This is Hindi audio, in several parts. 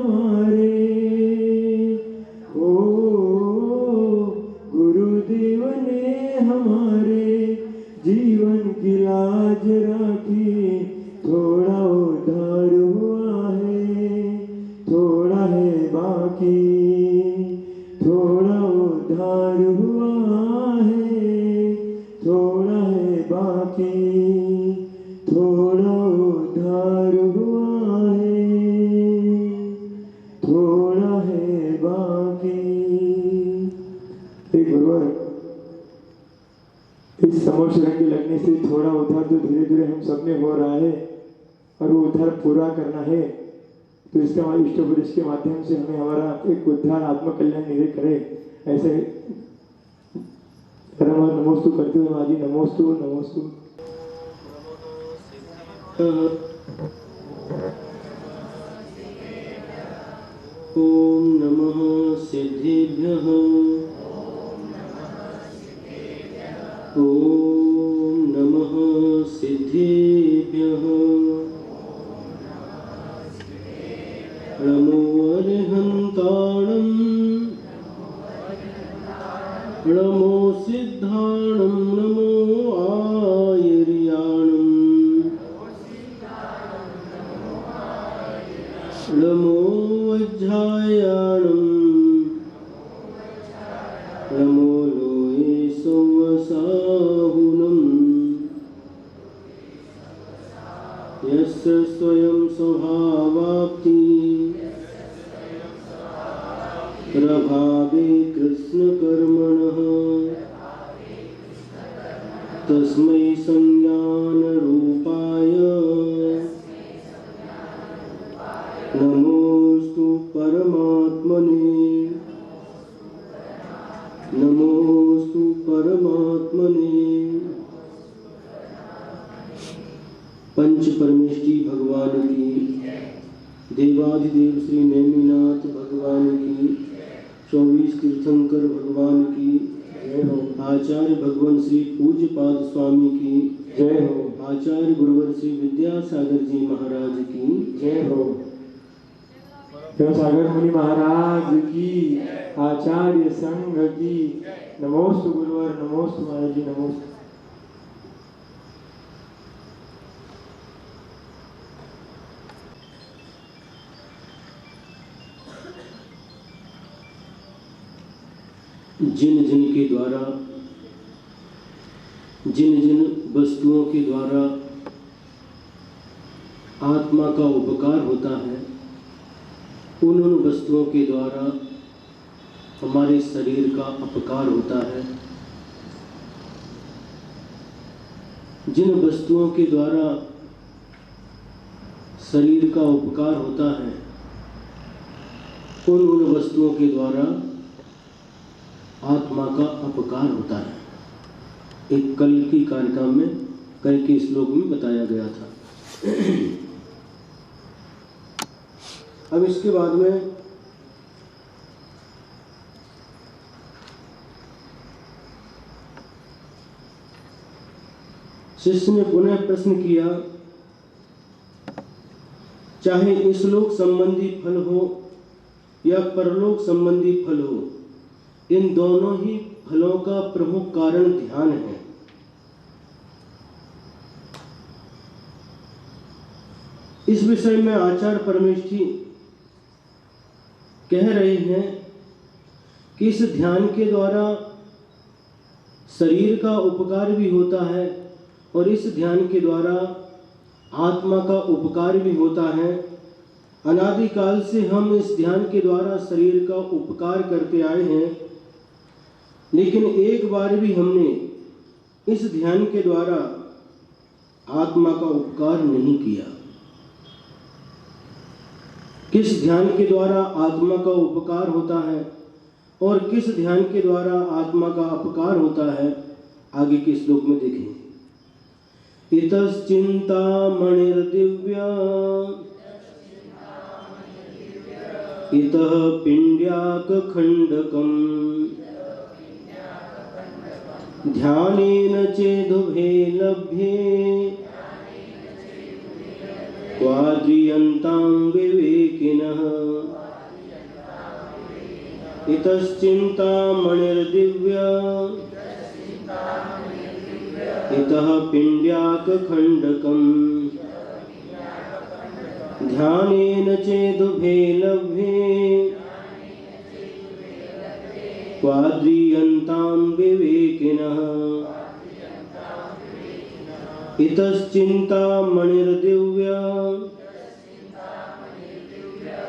हमारे, ओ गुरुदेव ने हमारे जीवन की लाज राखी। थोड़ा उधार हुआ है, थोड़ा है बाकी, थोड़ा उधार हुआ है, थोड़ा है बाकी, थोड़ा उधार हुआ है, थोड़ा है बाकी। एक गुरुवर, इस समोश रंग लगने से थोड़ा उधार जो धीरे धीरे हम सब में हो रहा है और वो उधार पूरा करना है, तो इसका हमारे इष्ट उपदेश के माध्यम से हमें हमारा एक उद्धार आत्मकल्याण निधि करे। ऐसे नमोस्तु करते हुए माँ जी नमोस्तु नमोस्तु। ओम नमः सिद्धेभ्यः, ओम नमः सिद्धेभ्यः। नमो अरिहन्ताणं, नमो सिद्धाणं, नमो आयर्याणं, नमो वज्रायाणं, नमो लोये सौवसाहुनं, यस्य स्वयं स्वभावाप्ति प्रभावे कृष्णकर्मणः, तस्मै संज्ञानरूपाय नमोस्तु परमात्मने, नमोस्तु परमात्मने। पंच परमेष्ठी भगवान की, देवाधिदेव श्री नेमिनाथ भगवान की, 24 तीर्थंकर भगवान की जय हो। आचार्य भगवान श्री पूज्यपाद स्वामी की जय हो। आचार्य गुरुवर श्री विद्यासागर जी महाराज की जय हो। सागर मुनि महाराज की, आचार्य संघ की नमोस्तु गुरुवर, नमोस्तु महाराज जी, नमोस्तु। जिन जिन के द्वारा, जिन जिन वस्तुओं के द्वारा आत्मा का उपकार होता है, उन उन वस्तुओं के द्वारा हमारे शरीर का अपकार होता है। जिन वस्तुओं के द्वारा शरीर का उपकार होता है, उन उन वस्तुओं के द्वारा आत्मा का अपकार होता है। एक कल की कार्यक्रम में कल के श्लोक में बताया गया था। अब इसके बाद में शिष्य ने पुनः प्रश्न किया, चाहे इसलोक संबंधी फल हो या परलोक संबंधी फल हो, इन दोनों ही फलों का प्रमुख कारण ध्यान है। इस विषय में आचार्य परमेष्ठी कह रहे हैं कि इस ध्यान के द्वारा शरीर का उपकार भी होता है और इस ध्यान के द्वारा आत्मा का उपकार भी होता है। अनादिकाल से हम इस ध्यान के द्वारा शरीर का उपकार करते आए हैं, लेकिन एक बार भी हमने इस ध्यान के द्वारा आत्मा का उपकार नहीं किया। किस ध्यान के द्वारा आत्मा का उपकार होता है और किस ध्यान के द्वारा आत्मा का अपकार होता है, आगे के श्लोक में देखें। इतश्चिंतामणिर्दिव्या इतः पिंड्याकखंडकम् ध्यानेन चेदुभे लभ्ये क्वाद्रियन्तां विवेकिनः इतश्चिन्तामणिर्दिव्य इतः पिण्ड्याकखण्डकम् ध्यानेन चेदुभे लभ्ये क्वाद्रियन्तां विवेकिनः इतश्चिन्तामणिर्दिव्य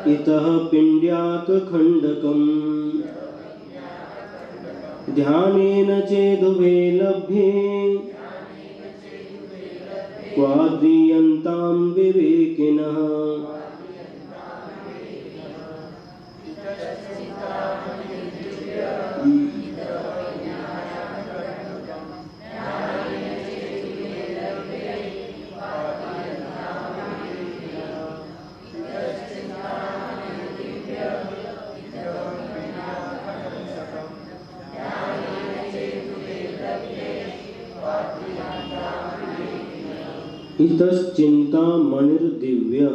इतः पिण्ड्याकखण्डकम् ध्यानेन चेदुभे लभ्ये क्वाद्रियन्तां विवेकिनः इतश्चिन्तामणिर्दिव्य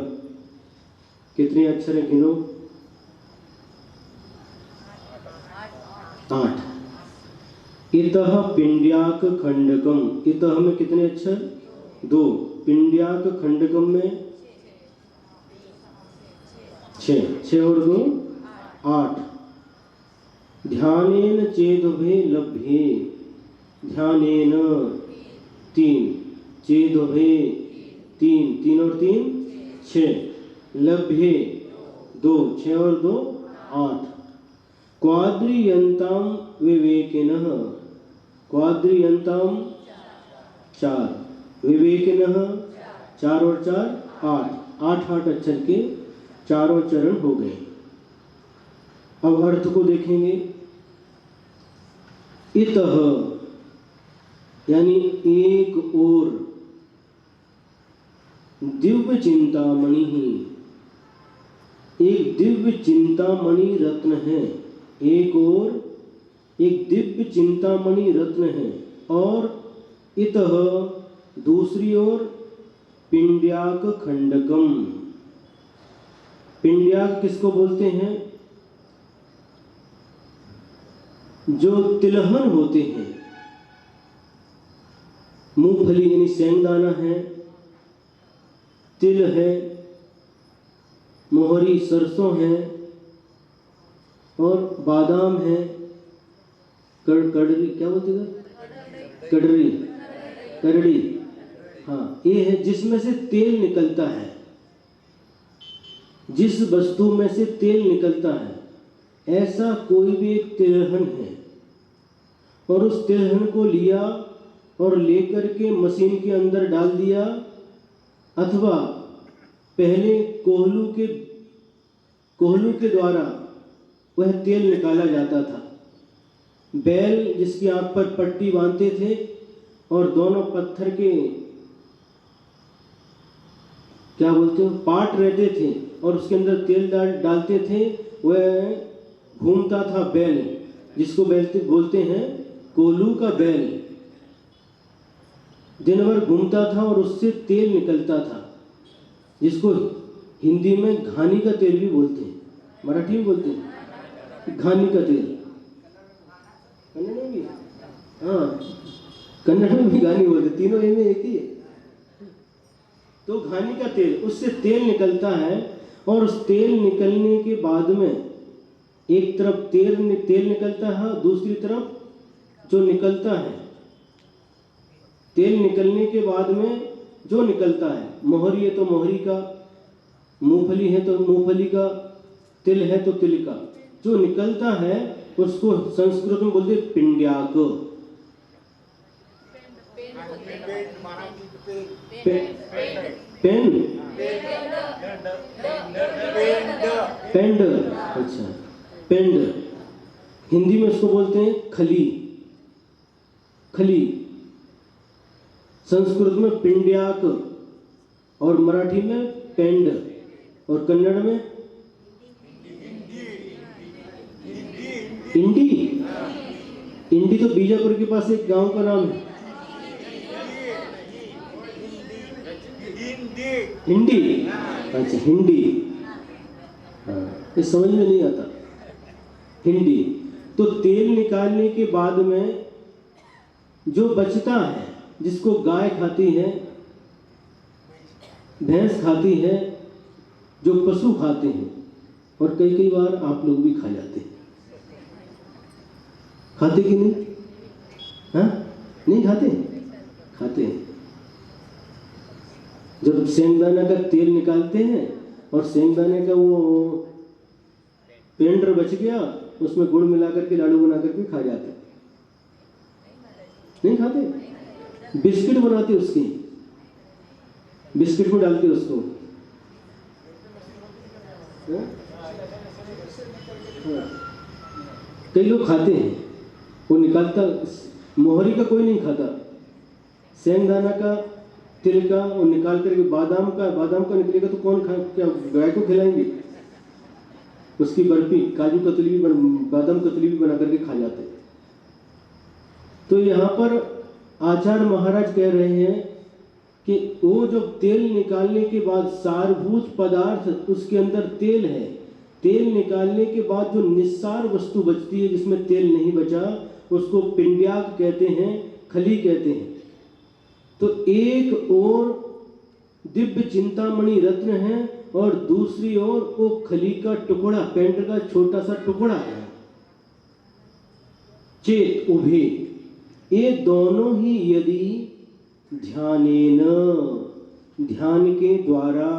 कितने अक्षर हैं गिनो? 8। इतः पिण्ड्याक खंडकम, इतः में कितने अक्षर? 2। पिण्ड्याक खंडकम में 6, 6 और 2 8। ध्यानेन चेदुभे लभ्ये, ध्यानेन 3, चेदुभे 3, 3 और 3 6, लभ्ये 2, 6 और 2 8। क्वाद्रियन्तां विवेकिनः, क्वाद्रियन्तां 4, विवेकिनः 4 और 4 8, 8 अक्षर के चारों चरण हो गए। अब अर्थ को देखेंगे। इतः यानी एक और, दिव्य चिंतामणि ही, एक दिव्य चिंतामणि रत्न है, एक और एक दिव्य चिंतामणि रत्न है। और इतः दूसरी ओर पिण्ड्याक खंडकम। पिण्ड्याक किसको बोलते हैं? जो तिलहन होते हैं, मूंगफली यानी सेंगदाना है, तिल है, मोहरी सरसों है और बादाम है, कड़री क्या बोलते हैं? कड़री, करड़ी, हाँ, ये है जिसमें से तेल निकलता है। जिस वस्तु में से तेल निकलता है, ऐसा कोई भी एक तिलहन है। और उस तिलहन को लिया और लेकर के मशीन के अंदर डाल दिया, अथवा पहले कोहलू के द्वारा वह तेल निकाला जाता था। बैल जिसकी आंख पर पट्टी बांधते थे और दोनों पत्थर के क्या बोलते हैं पार्ट रहते थे और उसके अंदर तेल डालते थे, वह घूमता था बैल, जिसको बोलते हैं कोहलू का बैल। दिन भर घूमता था और उससे तेल निकलता था, जिसको हिंदी में घानी का तेल भी बोलते हैं, मराठी में बोलते हैं घानी का तेल। कन्नड़ में भी, हाँ, कन्नड़ में भी घानी बोलते, तीनों में एक ही है। तो घानी का तेल, उससे तेल निकलता है। और उस तेल निकलने के बाद में एक तरफ तेल निकलता है, दूसरी तरफ जो निकलता है, तेल निकलने के बाद में जो निकलता है, मोहरी है तो मोहरी का, मूंगफली है तो मूंगफली का, तिल है तो तिल का, जो निकलता है उसको संस्कृत में बोलते पिण्ड्याक। पेंड, पेंड, अच्छा, पेंड। हिंदी में उसको बोलते हैं खली, खली। संस्कृत में पिण्ड्याक और मराठी में पेंड और कन्नड़ में इंडी। इंडी तो बीजापुर के पास एक गांव का नाम है। हिंदी, अच्छा हिंदी, हाँ, ये समझ में नहीं आता। हिंडी। तो तेल निकालने के बाद में जो बचता है, जिसको गाय खाती है, भैंस खाती है, जो पशु खाते हैं, और कई कई बार आप लोग भी खा जाते हैं। खाते कि नहीं? हाँ, नहीं खाते? खाते हैं। जब सेंगदाना का तेल निकालते हैं और सेंगदाने का वो पेंडर बच गया, उसमें गुड़ मिला करके लाडू बना करके खा जाते हैं। नहीं खाते? बिस्किट बनाते उसकी, बिस्किट में डालते उसको। कई लोग खाते हैं, वो निकालता, मोहरी का कोई नहीं खाता, सेंगदाना का, तिल का, वो निकाल करके बादाम का निकलेगा तो कौन खा, क्या गाय को खिलाएंगे? उसकी बर्फी, काजू कतली भी बादाम कतली भी बना करके खा जाते हैं। तो यहाँ पर आचार्य महाराज कह रहे हैं कि वो जो तेल निकालने के बाद सारभूत पदार्थ, उसके अंदर तेल है, तेल निकालने के बाद जो निस्सार वस्तु बचती है, जिसमें तेल नहीं बचा, उसको पिंड्याक कहते हैं, खली कहते हैं। तो एक और दिव्य चिंतामणि रत्न है और दूसरी ओर वो खली का टुकड़ा, पेंट का छोटा सा टुकड़ा है। चेत उभे, ये दोनों ही यदि ध्यानेन, ध्यान के द्वारा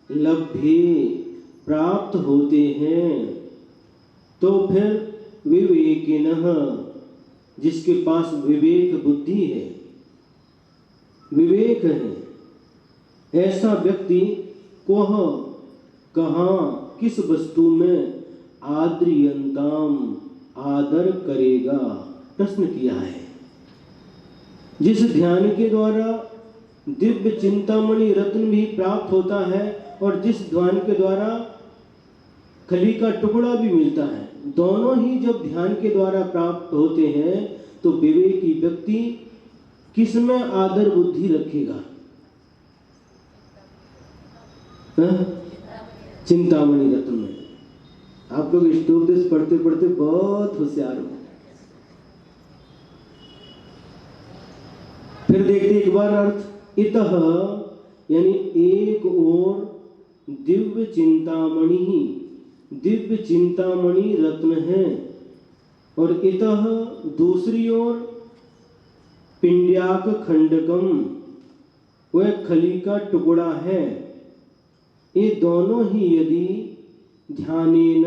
लभ्ये, प्राप्त होते हैं, तो फिर विवेकिनः, जिसके पास विवेक बुद्धि है, विवेक है, ऐसा व्यक्ति कोह, कहाँ, किस वस्तु में आद्रियंताम, आदर करेगा? प्रश्न किया है। जिस ध्यान के द्वारा दिव्य चिंतामणि रत्न भी प्राप्त होता है और जिस ध्यान के द्वारा खली का टुकड़ा भी मिलता है, दोनों ही जब ध्यान के द्वारा प्राप्त होते हैं, तो विवेकी व्यक्ति किसमें आदर बुद्धि रखेगा? चिंतामणि रत्न में। आप लोग इष्टोपदेश पढ़ते पढ़ते बहुत होशियार हो। फिर देखते एक बार अर्थ, इतः यानी एक और दिव्य चिंतामणि ही, दिव्य चिंतामणि रत्न है, और इतः दूसरी ओर पिंड्याक खंडकम, वह खली का टुकड़ा है। ये दोनों ही यदि ध्यानेन,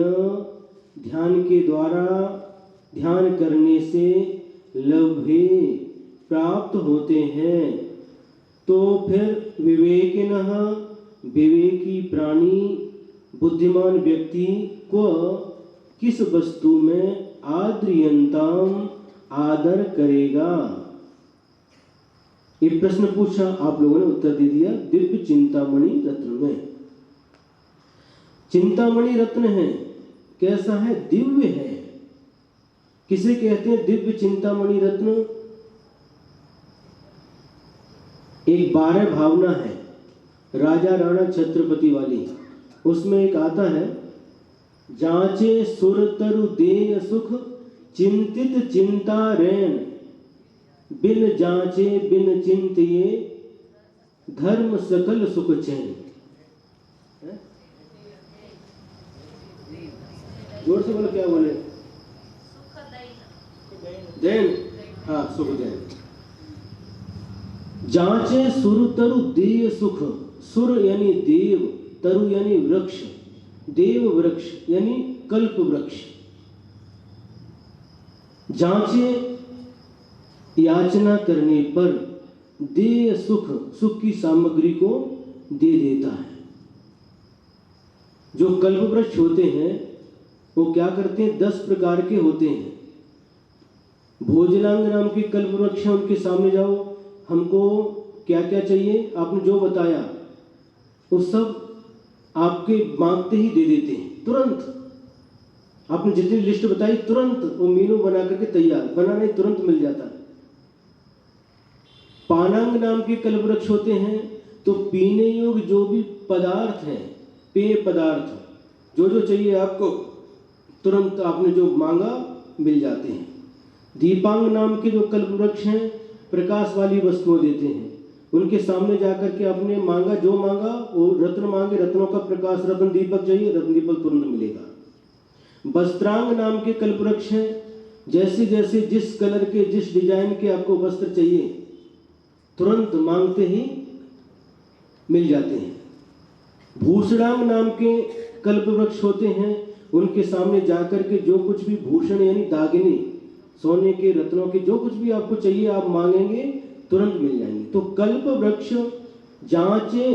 ध्यान के द्वारा, ध्यान करने से लभ्ये, प्राप्त होते हैं, तो फिर विवेकिनः, विवेकी प्राणी, बुद्धिमान व्यक्ति को किस वस्तु में आद्रियंताम, आदर करेगा? ये प्रश्न पूछा, आप लोगों ने उत्तर दे दिया दिव्य चिंतामणि रत्न में। चिंतामणि रत्न है, कैसा है? दिव्य है। किसे कहते हैं दिव्य चिंतामणि रत्न? एक 12 भावना है, राजा राणा छत्रपति वाली, उसमें एक आता है, जांचे सुर तरु देय सुख, चिंतित चिंता रैन, बिन जांचे बिन चिंतिये, धर्म सकल सुख चैन। जोर से बोलो, क्या बोले? दैन, हाँ, सुख दैन। जांचे सुर तरु देय सुख, सुर यानी देव, तरु यानी वृक्ष, देव वृक्ष यानी कल्प वृक्ष। जांचे याचना करने पर देय सुख, सुख की सामग्री को दे देता है। जो कल्प वृक्ष होते हैं वो क्या करते हैं? 10 प्रकार के होते हैं। भोजनांग नाम के कल्प वृक्ष है, उनके सामने जाओ, हमको क्या क्या चाहिए, आपने जो बताया वो सब आपके मांगते ही दे देते हैं तुरंत। आपने जितनी लिस्ट बताई तुरंत वो मीनू बना करके तैयार, बना नहीं तुरंत मिल जाता है। पानांग नाम के कल्प वृक्ष होते हैं, तो पीने योग्य जो भी पदार्थ हैं, पेय पदार्थ, जो जो चाहिए आपको तुरंत आपने जो मांगा मिल जाते हैं। दीपांग नाम के जो कल्प वृक्ष हैं प्रकाश वाली वस्तुएं देते हैं, उनके सामने जाकर के आपने मांगा, जो मांगा वो रत्न मांगे, रत्नों का प्रकाश, रत्न दीपक चाहिए, रत्न दीपक तुरंत मिलेगा। वस्त्रांग नाम के कल्प वृक्ष हैं, जैसे जैसे जिस कलर के जिस डिजाइन के आपको वस्त्र चाहिए तुरंत मांगते ही मिल जाते हैं। भूषणांग नाम के कल्प वृक्ष होते हैं, उनके सामने जाकर के जो कुछ भी भूषण यानी दागिने, सोने के, रत्नों के, जो कुछ भी आपको चाहिए आप मांगेंगे तुरंत मिल जाएंगे। तो कल्प वृक्ष जांचे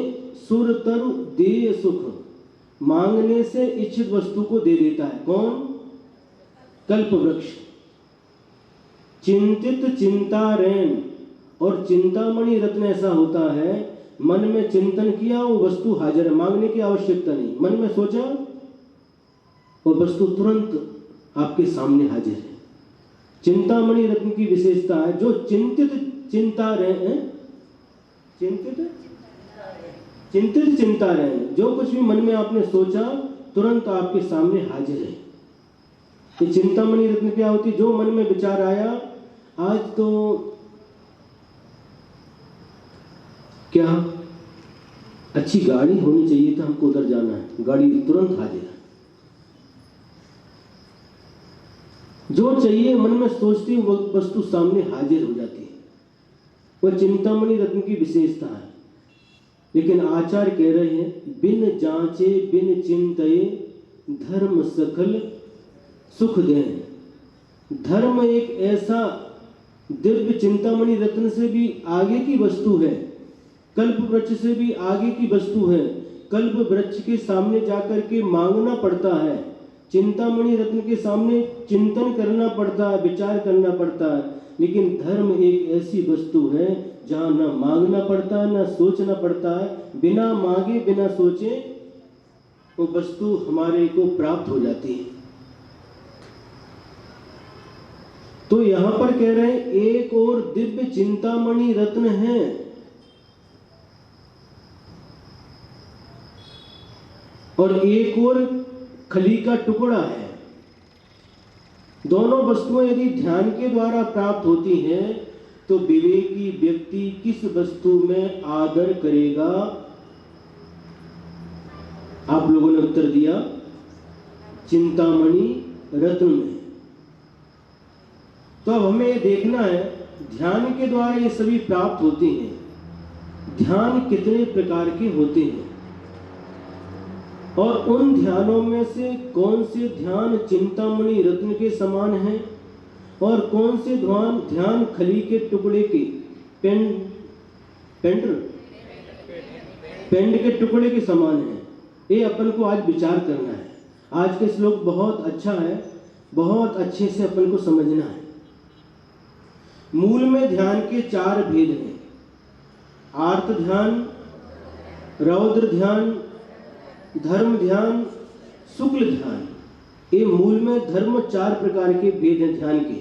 सुर तरु देय सुख, मांगने से इच्छित वस्तु को दे देता है। कौन? कल्प वृक्ष। चिंतित चिंता रैन, और चिंतामणि रत्न ऐसा होता है, मन में चिंतन किया वो वस्तु हाजिर है, मांगने की आवश्यकता नहीं, मन में सोचा वो वस्तु तुरंत आपके सामने हाजिर है। चिंतामणि रत्न की विशेषता है, जो चिंतित चिंता रहे, चिंतित चिंता रहे, जो कुछ भी मन में आपने सोचा तुरंत आपके सामने हाजिर है। ये चिंतामणि रत्न क्या होती है? जो मन में विचार आया, आज तो क्या अच्छी गाड़ी होनी चाहिए था, हमको उधर जाना है, गाड़ी तुरंत हाजिर है। जो चाहिए मन में सोचती वो वस्तु सामने हाजिर हो जाती है, वह चिंतामणि रत्न की विशेषता है। लेकिन आचार्य कह रहे हैं, बिन जांचे बिन चिंतये धर्म सकल सुख दें। धर्म एक ऐसा दिव्य चिंतामणि रत्न से भी आगे की वस्तु है, कल्प वृक्ष से भी आगे की वस्तु है। कल्प वृक्ष के सामने जाकर के मांगना पड़ता है, चिंतामणि रत्न के सामने चिंतन करना पड़ता है, विचार करना पड़ता है। लेकिन धर्म एक ऐसी वस्तु है जहां न मांगना पड़ता है न सोचना पड़ता है, बिना मांगे बिना सोचे वो वस्तु हमारे को प्राप्त हो जाती है। तो यहां पर कह रहे हैं एक और दिव्य चिंतामणि रत्न है, और एक और खली का टुकड़ा है। दोनों वस्तुएं यदि ध्यान के द्वारा प्राप्त होती हैं तो विवेकी व्यक्ति किस वस्तु में आदर करेगा? आप लोगों ने उत्तर दिया चिंतामणि रत्न में। तो अब हमें ये देखना है ध्यान के द्वारा ये सभी प्राप्त होते हैं। ध्यान कितने प्रकार के होते हैं और उन ध्यानों में से कौन से ध्यान चिंतामणि रत्न के समान हैं और कौन से ध्यान खली के टुकड़े के पेंड के टुकड़े के समान हैं, ये अपन को आज विचार करना है। आज के श्लोक बहुत अच्छा है, बहुत अच्छे से अपन को समझना है। मूल में ध्यान के 4 भेद हैं, आर्त ध्यान, रौद्र ध्यान, धर्म ध्यान, शुक्ल ध्यान। ये मूल में धर्म 4 प्रकार के भेद हैं ध्यान के।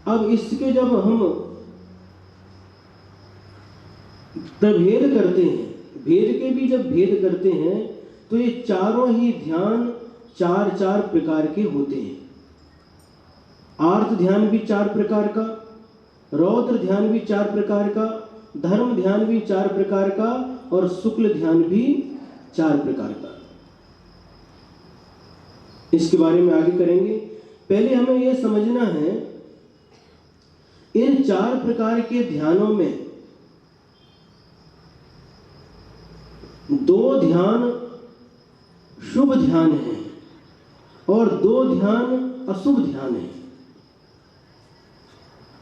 अब इसके जब हम प्रभेद करते हैं, भेद के भी जब भेद करते हैं तो ये चारों ही ध्यान 4 प्रकार के होते हैं। आर्त ध्यान भी 4 प्रकार का, रौद्र ध्यान भी 4 प्रकार का, धर्म ध्यान भी 4 प्रकार का और शुक्ल ध्यान भी 4 प्रकार का। इसके बारे में आगे करेंगे। पहले हमें यह समझना है इन 4 प्रकार के ध्यानों में 2 ध्यान शुभ ध्यान है और 2 ध्यान अशुभ ध्यान है।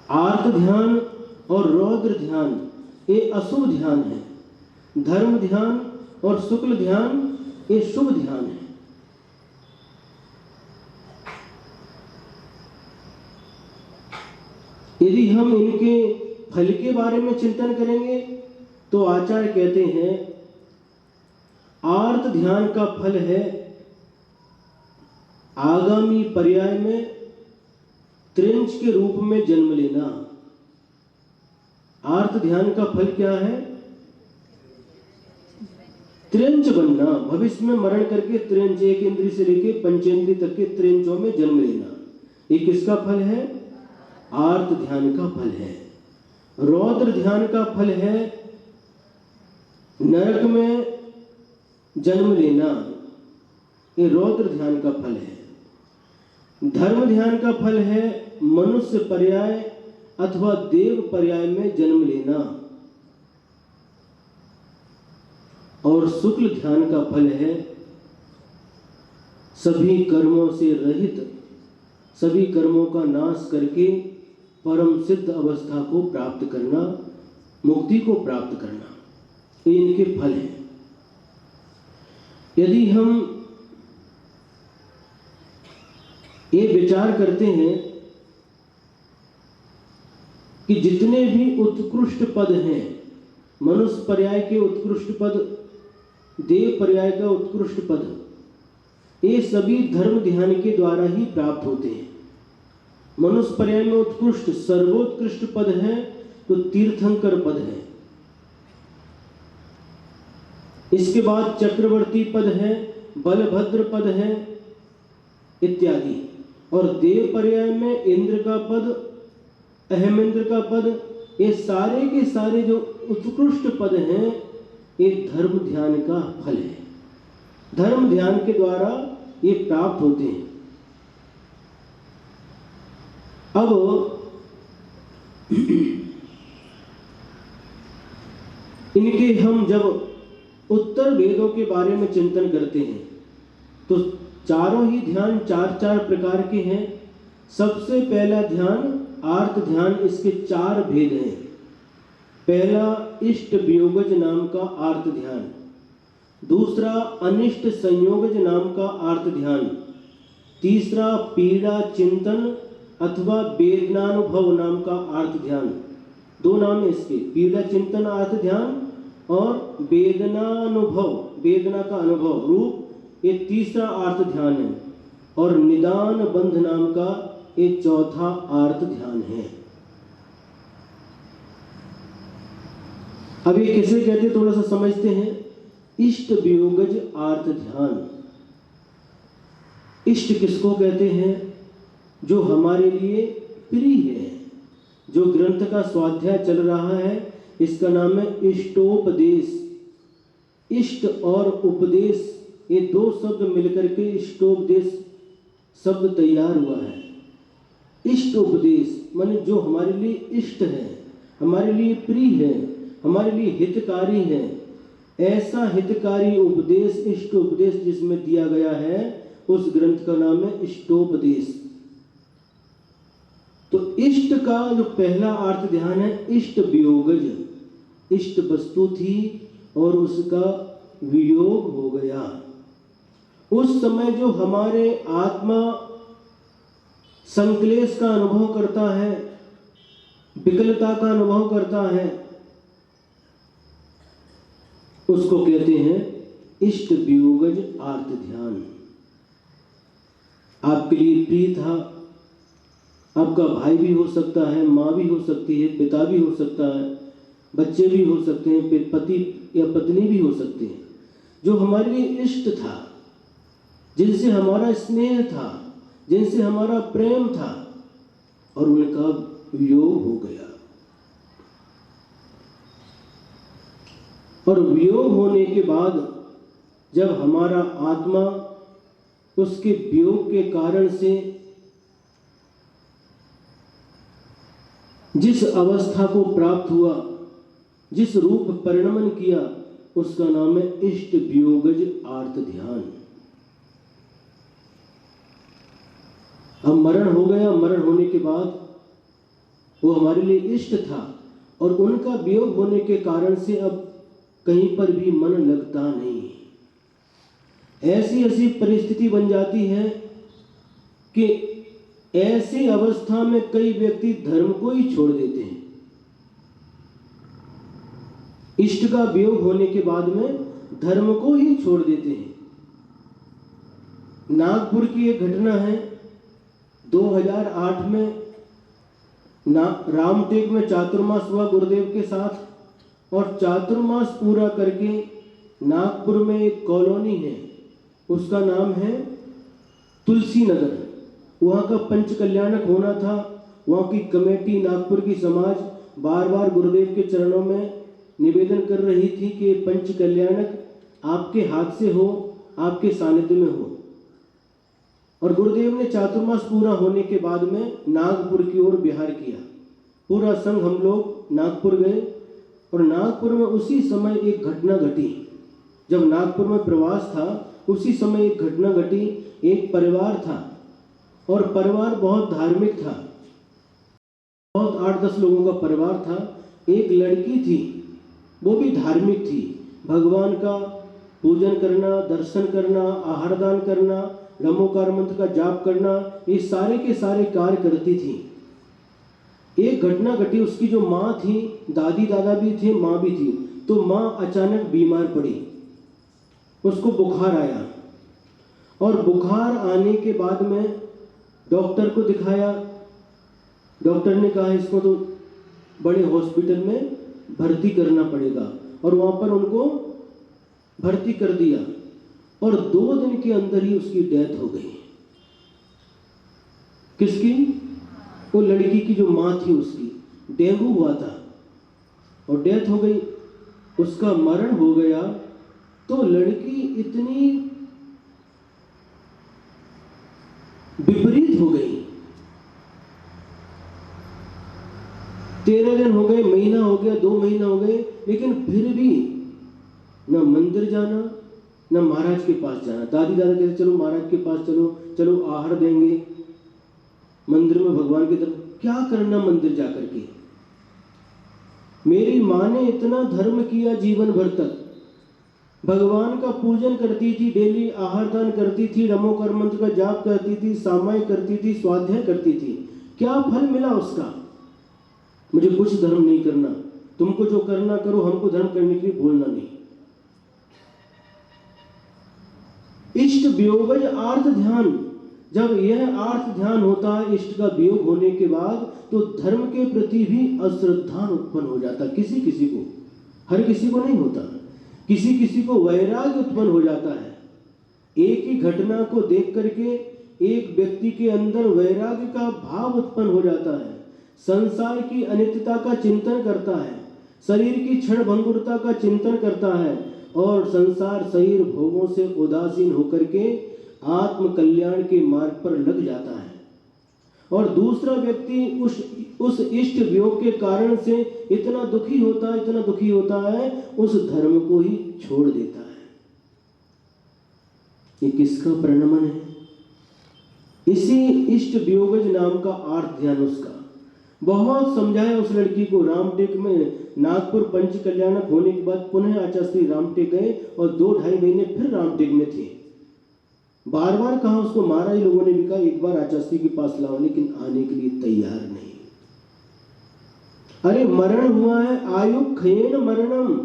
आर्त ध्यान और रौद्र ध्यान ये अशुभ ध्यान है, धर्म ध्यान और शुक्ल ध्यान ये शुभ ध्यान है। यदि हम इनके फल के बारे में चिंतन करेंगे तो आचार्य कहते हैं आर्त ध्यान का फल है आगामी पर्याय में त्रिंच के रूप में जन्म लेना। आर्त ध्यान का फल क्या है? त्रिंच बनना, भविष्य में मरण करके त्रिंच, एक इंद्रिय से लेके पंचेंद्रिय तक के त्रिंचों में जन्म लेना, ये किसका फल है? आर्त ध्यान का फल है। रौद्र ध्यान का फल है नरक में जन्म लेना, ये रौद्र ध्यान का फल है। धर्म ध्यान का फल है मनुष्य पर्याय अथवा देव पर्याय में जन्म लेना, और शुक्ल ध्यान का फल है सभी कर्मों से रहित, सभी कर्मों का नाश करके परम सिद्ध अवस्था को प्राप्त करना, मुक्ति को प्राप्त करना, ये इनके फल हैं। यदि हम ये विचार करते हैं कि जितने भी उत्कृष्ट पद हैं, मनुष्य पर्याय के उत्कृष्ट पद, देव पर्याय का उत्कृष्ट पद, ये सभी धर्म ध्यान के द्वारा ही प्राप्त होते हैं। मनुष्य पर्याय में उत्कृष्ट सर्वोत्कृष्ट पद है तो तीर्थंकर पद है, इसके बाद चक्रवर्ती पद है, बलभद्र पद है इत्यादि, और देव पर्याय में इंद्र का पद, अहमेंद्र का पद, ये सारे के सारे जो उत्कृष्ट पद हैं ये धर्म ध्यान का फल है। धर्म ध्यान के द्वारा ये प्राप्त होते हैं। अब इनके हम जब उत्तर वेदों के बारे में चिंतन करते हैं तो चारों ही ध्यान चार चार प्रकार के हैं। सबसे पहला ध्यान आर्त ध्यान, इसके चार भेद हैं। पहला इष्ट वियोगज नाम का आर्त ध्यान, दूसरा अनिष्ट संयोगज नाम का आर्त ध्यान, तीसरा पीड़ा चिंतन अथवा वेदनानुभव नाम का आर्त ध्यान। दो नाम है इसके, पीड़ा चिंतन आर्त ध्यान और वेदनानुभव, वेदना का अनुभव रूप, ये तीसरा आर्त ध्यान है। और निदान बंध नाम का ये चौथा आर्त ध्यान है। अब ये कैसे कहते थोड़ा सा समझते हैं। इष्ट वियोगज आर्त ध्यान, इष्ट किसको कहते हैं? जो हमारे लिए प्रिय है। जो ग्रंथ का स्वाध्याय चल रहा है इसका नाम है इष्टोपदेश। इष्ट और उपदेश ये दो शब्द मिलकर के इष्टोपदेश शब्द तैयार हुआ है। इष्ट उपदेश माने जो हमारे लिए इष्ट है, हमारे लिए प्रिय है, हमारे लिए हितकारी है, ऐसा हितकारी उपदेश, इष्ट उपदेश जिसमें दिया गया है उस ग्रंथ का नाम है इष्टोपदेश। तो इष्ट का जो पहला अर्थ ध्यान है इष्ट वियोगज, इष्ट वस्तु थी और उसका वियोग हो गया। उस समय जो हमारे आत्मा संक्लेश का अनुभव करता है, विकलता का अनुभव करता है, उसको कहते हैं इष्ट वियोगज आर्त ध्यान। आपके लिए प्रिय था, आपका भाई भी हो सकता है, माँ भी हो सकती है, पिता भी हो सकता है, बच्चे भी हो सकते हैं, पति या पत्नी भी हो सकते हैं, जो हमारे लिए इष्ट था, जिनसे हमारा स्नेह था, जिनसे हमारा प्रेम था, और उनका वियोग हो गया। और वियोग होने के बाद जब हमारा आत्मा उसके वियोग के कारण से जिस अवस्था को प्राप्त हुआ, जिस रूप परिणमन किया, उसका नाम है इष्ट वियोगज आर्त ध्यान। अब मरण हो गया, मरण होने के बाद वो हमारे लिए इष्ट था और उनका वियोग होने के कारण से अब कहीं पर भी मन लगता नहीं। ऐसी ऐसी परिस्थिति बन जाती है कि ऐसी अवस्था में कई व्यक्ति धर्म को ही छोड़ देते हैं। इष्ट का वियोग होने के बाद में धर्म को ही छोड़ देते हैं। नागपुर की एक घटना है, 2008 में रामटेक में चातुर्मास हुआ गुरुदेव के साथ, और चातुर्मास पूरा करके नागपुर में एक कॉलोनी है, उसका नाम है तुलसी नगर। वहाँ का पंच कल्याणक होना था। वहाँ की कमेटी, नागपुर की समाज बार बार गुरुदेव के चरणों में निवेदन कर रही थी कि पंच कल्याणक आपके हाथ से हो, आपके सानिध्य में हो। और गुरुदेव ने चातुर्मास पूरा होने के बाद में नागपुर की ओर विहार किया। पूरा संघ हम लोग नागपुर गए और नागपुर में उसी समय एक घटना घटी। जब नागपुर में प्रवास था उसी समय एक घटना घटी। एक परिवार था और परिवार बहुत धार्मिक था, बहुत 8-10 लोगों का परिवार था। एक लड़की थी, वो भी धार्मिक थी। भगवान का पूजन करना, दर्शन करना, आहार दान करना, नमोकार मंत्र का जाप करना, ये सारे के सारे कार्य करती थी। एक घटना घटी, उसकी जो माँ थी, दादी दादा भी थे, माँ भी थी, तो माँ अचानक बीमार पड़ी, उसको बुखार आया। और बुखार आने के बाद में डॉक्टर को दिखाया। डॉक्टर ने कहा इसको तो बड़े हॉस्पिटल में भर्ती करना पड़ेगा, और वहाँ पर उनको भर्ती कर दिया। और 2 दिन के अंदर ही उसकी डेथ हो गई। किसकी? वो लड़की की जो माँ थी, उसकी डेंगू हुआ था और डेथ हो गई, उसका मरण हो गया। तो लड़की इतनी विपरीत हो गई। 13 दिन हो गए, महीना हो गया, 2 महीना हो गए, लेकिन फिर भी न मंदिर जाना, न महाराज के पास जाना। दादी दादा कहते चलो महाराज के पास चलो, चलो आहार देंगे, मंदिर में भगवान की तरफ क्या करना मंदिर जाकर के। मेरी माँ ने इतना धर्म किया जीवन भर तक, भगवान का पूजन करती थी, डेली आहार दान करती थी, नमोकार मंत्र का जाप करती थी, सामायिक करती थी, स्वाध्याय करती थी, क्या फल मिला उसका? मुझे कुछ धर्म नहीं करना, तुमको जो करना करो, हमको धर्म करने के लिए बोलना नहीं। इष्ट वियोगज आर्थ ध्यान, जब यह आर्थ ध्यान होता है इष्ट का वियोग होने के बाद, तो धर्म के प्रति भी अश्रद्धा उत्पन्न हो जाता। किसी किसी को, हर किसी को नहीं होता, किसी किसी को वैराग्य उत्पन्न हो जाता है। एक ही घटना को देख करके एक व्यक्ति के अंदर वैराग्य का भाव उत्पन्न हो जाता है। संसार की अनित्यता का चिंतन करता है, शरीर की क्षण भंगुरता का चिंतन करता है, और संसार शरीर भोगों से उदासीन होकर के आत्म कल्याण के मार्ग पर लग जाता है। और दूसरा व्यक्ति उस इष्ट वियोग के कारण से इतना दुखी होता है, इतना दुखी होता है, उस धर्म को ही छोड़ देता है। ये किसका परिणमन है? इसी इष्ट वियोगज नाम का आर्थ ध्यान उसका। बहुत समझाया उस लड़की को। रामटेक में नागपुर पंच कल्याणक होने के बाद पुनः आचार्य श्री रामटेक गए और 2-2.5 महीने फिर रामटेक में थे। बार बार कहा, उसको मारा ही लोगों ने भी कहा एक बार आचार्य श्री के पास लाओ, लेकिन आने के लिए तैयार नहीं। अरे मरण हुआ है, आयु क्षयेण मरणम,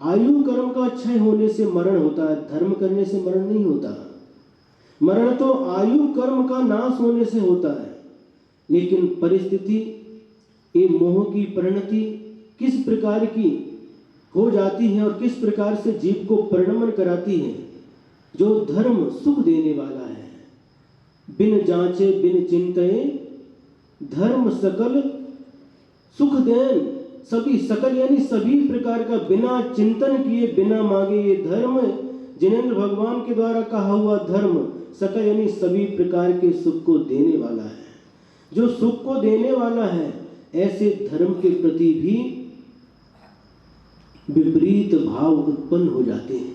आयु कर्म का क्षय होने से मरण होता है, धर्म करने से मरण नहीं होता। मरण तो आयु कर्म का नाश होने से होता है। लेकिन परिस्थिति, ये मोह की परिणति किस प्रकार की हो जाती है और किस प्रकार से जीव को परिणमन कराती है। जो धर्म सुख देने वाला है, बिन जांचे बिन चिंतये धर्म सकल सुख देन, सभी सकल यानी सभी प्रकार का बिना चिंतन किए, बिना मांगे ये धर्म, जिनेंद्र भगवान के द्वारा कहा हुआ धर्म सकल यानी सभी प्रकार के सुख को देने वाला है। जो सुख को देने वाला है, ऐसे धर्म के प्रति भी विपरीत भाव उत्पन्न हो जाते हैं।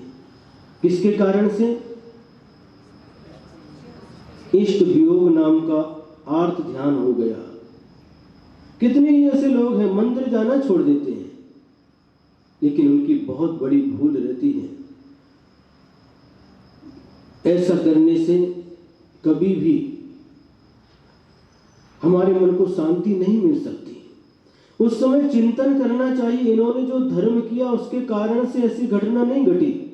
किसके कारण से? इष्ट वियोग नाम का आर्थ ध्यान हो गया। कितने ही ऐसे लोग हैं मंदिर जाना छोड़ देते हैं, लेकिन उनकी बहुत बड़ी भूल रहती है। ऐसा करने से कभी भी हमारे मन को शांति नहीं मिल सकती। उस समय चिंतन करना चाहिए, इन्होंने जो धर्म किया उसके कारण से ऐसी घटना नहीं घटी।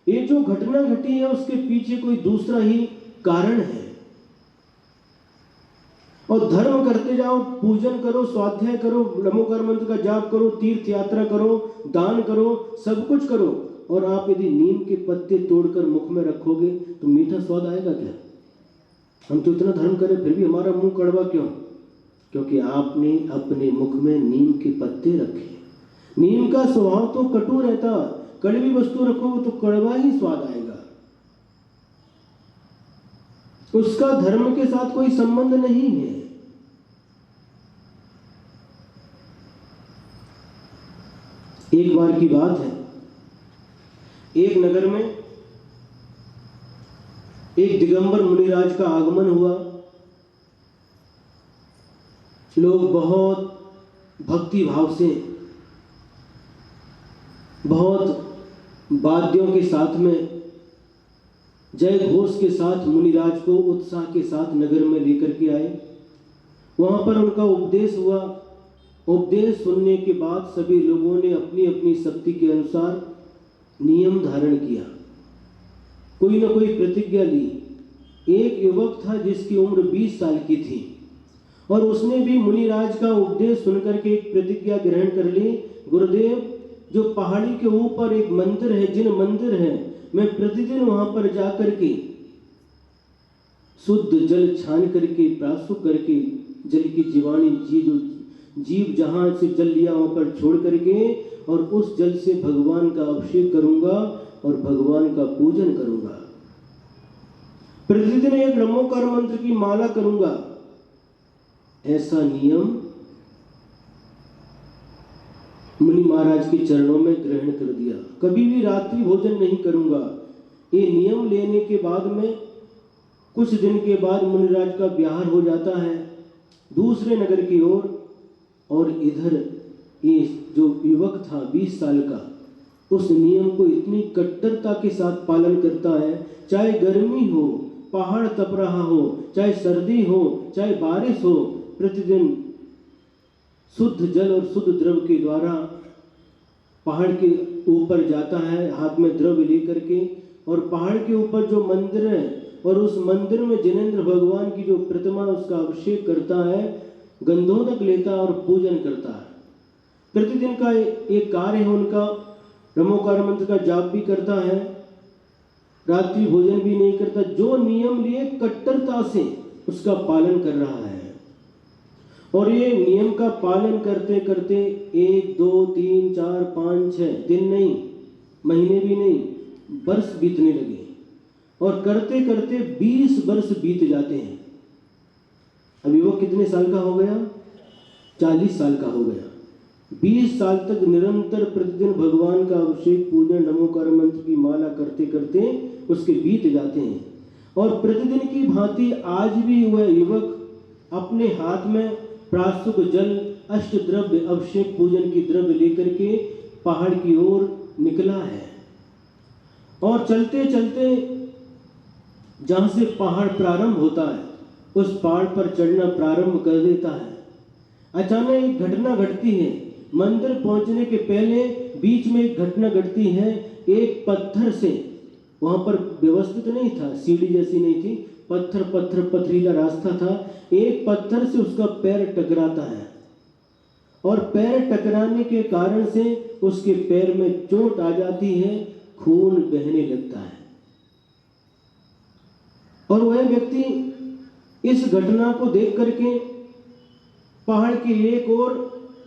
ये जो घटना घटी है उसके पीछे कोई दूसरा ही कारण है। और धर्म करते जाओ, पूजन करो, स्वाध्याय करो, नमोकार मंत्र का जाप करो, तीर्थ यात्रा करो, दान करो, सब कुछ करो, और आप यदि नीम के पत्ते तोड़कर मुख में रखोगे तो मीठा स्वाद आएगा क्या? हम तो इतना धर्म करें फिर भी हमारा मुंह कड़वा क्यों? क्योंकि आपने अपने मुख में नीम के पत्ते रखे। नीम का स्वभाव तो कटु रहता, कड़वी वस्तु रखोगे तो कड़वा ही स्वाद आएगा, उसका धर्म के साथ कोई संबंध नहीं है। एक बार की बात है, एक नगर में एक दिगंबर मुनिराज का आगमन हुआ। लोग बहुत भक्ति भाव से, बहुत वाद्यों के साथ में, जय घोष के साथ मुनिराज को उत्साह के साथ नगर में लेकर के आए। वहां पर उनका उपदेश हुआ। उपदेश सुनने के बाद सभी लोगों ने अपनी अपनी शक्ति के अनुसार नियम धारण किया, कोई ना कोई प्रतिज्ञा ली। एक युवक था जिसकी उम्र 20 साल की थी और उसने भी मुनिराज का उपदेश सुनकर के एक प्रतिज्ञा ग्रहण कर ली। गुरुदेव, जो पहाड़ी के ऊपर एक मंदिर है, जिन मंदिर है, मैं प्रतिदिन वहां पर जाकर के शुद्ध जल छान करके, प्राशुक करके, जल की जीवानी जीव जहां से जल लिया वहां पर छोड़ करके और उस जल से भगवान का अभिषेक करूंगा और भगवान का पूजन करूंगा। प्रतिदिन एक नमोकार मंत्र की माला करूंगा। ऐसा नियम मुनि महाराज के चरणों में ग्रहण कर दिया। कभी भी रात्रि भोजन नहीं करूंगा। ये नियम लेने के बाद में कुछ दिन के बाद मुनिराज का ब्याह हो जाता है दूसरे नगर की ओर। और इधर ये जो युवक था 20 साल का, उस नियम को इतनी कट्टरता के साथ पालन करता है। चाहे गर्मी हो, पहाड़ तप रहा हो, चाहे सर्दी हो, चाहे बारिश हो, प्रतिदिन शुद्ध जल और शुद्ध द्रव के द्वारा पहाड़ के ऊपर जाता है, हाथ में द्रव्य लेकर के, और पहाड़ के ऊपर जो मंदिर है और उस मंदिर में जिनेंद्र भगवान की जो प्रतिमा, उसका अभिषेक करता है, गंधोदक लेता और पूजन करता है। प्रतिदिन का एक कार्य है उनका। नमोकार मंत्र का जाप भी करता है, रात्रि भोजन भी नहीं करता। जो नियम लिए कट्टरता से उसका पालन कर रहा है। और ये नियम का पालन करते करते 1 2 3 4 5 6 दिन नहीं, महीने भी नहीं, वर्ष बीतने लगे। और करते करते 20 वर्ष बीत जाते हैं। अभी वो कितने साल का हो गया? 40 साल का हो गया। 20 साल तक निरंतर प्रतिदिन भगवान का अभिषेक, पूजन, नमोकार मंत्र की माला करते करते उसके बीत जाते हैं। और प्रतिदिन की भांति आज भी वह युवक अपने हाथ में प्राशुक जल, अष्ट द्रव्य, अभिषेक पूजन की द्रव्य लेकर के पहाड़ की ओर निकला है। और चलते चलते जहां से पहाड़ प्रारंभ होता है उस पहाड़ पर चढ़ना प्रारंभ कर देता है। अचानक एक घटना घटती है। मंदिर पहुंचने के पहले बीच में एक घटना घटती है। एक पत्थर से, वहां पर व्यवस्थित नहीं था, सीढ़ी जैसी नहीं थी, पत्थर पथरीला रास्ता था। एक पत्थर से उसका पैर टकराता है और पैर टकराने के कारण से उसके पैर में चोट आ जाती है, खून बहने लगता है। और वह व्यक्ति इस घटना को देख करके पहाड़ की एक ओर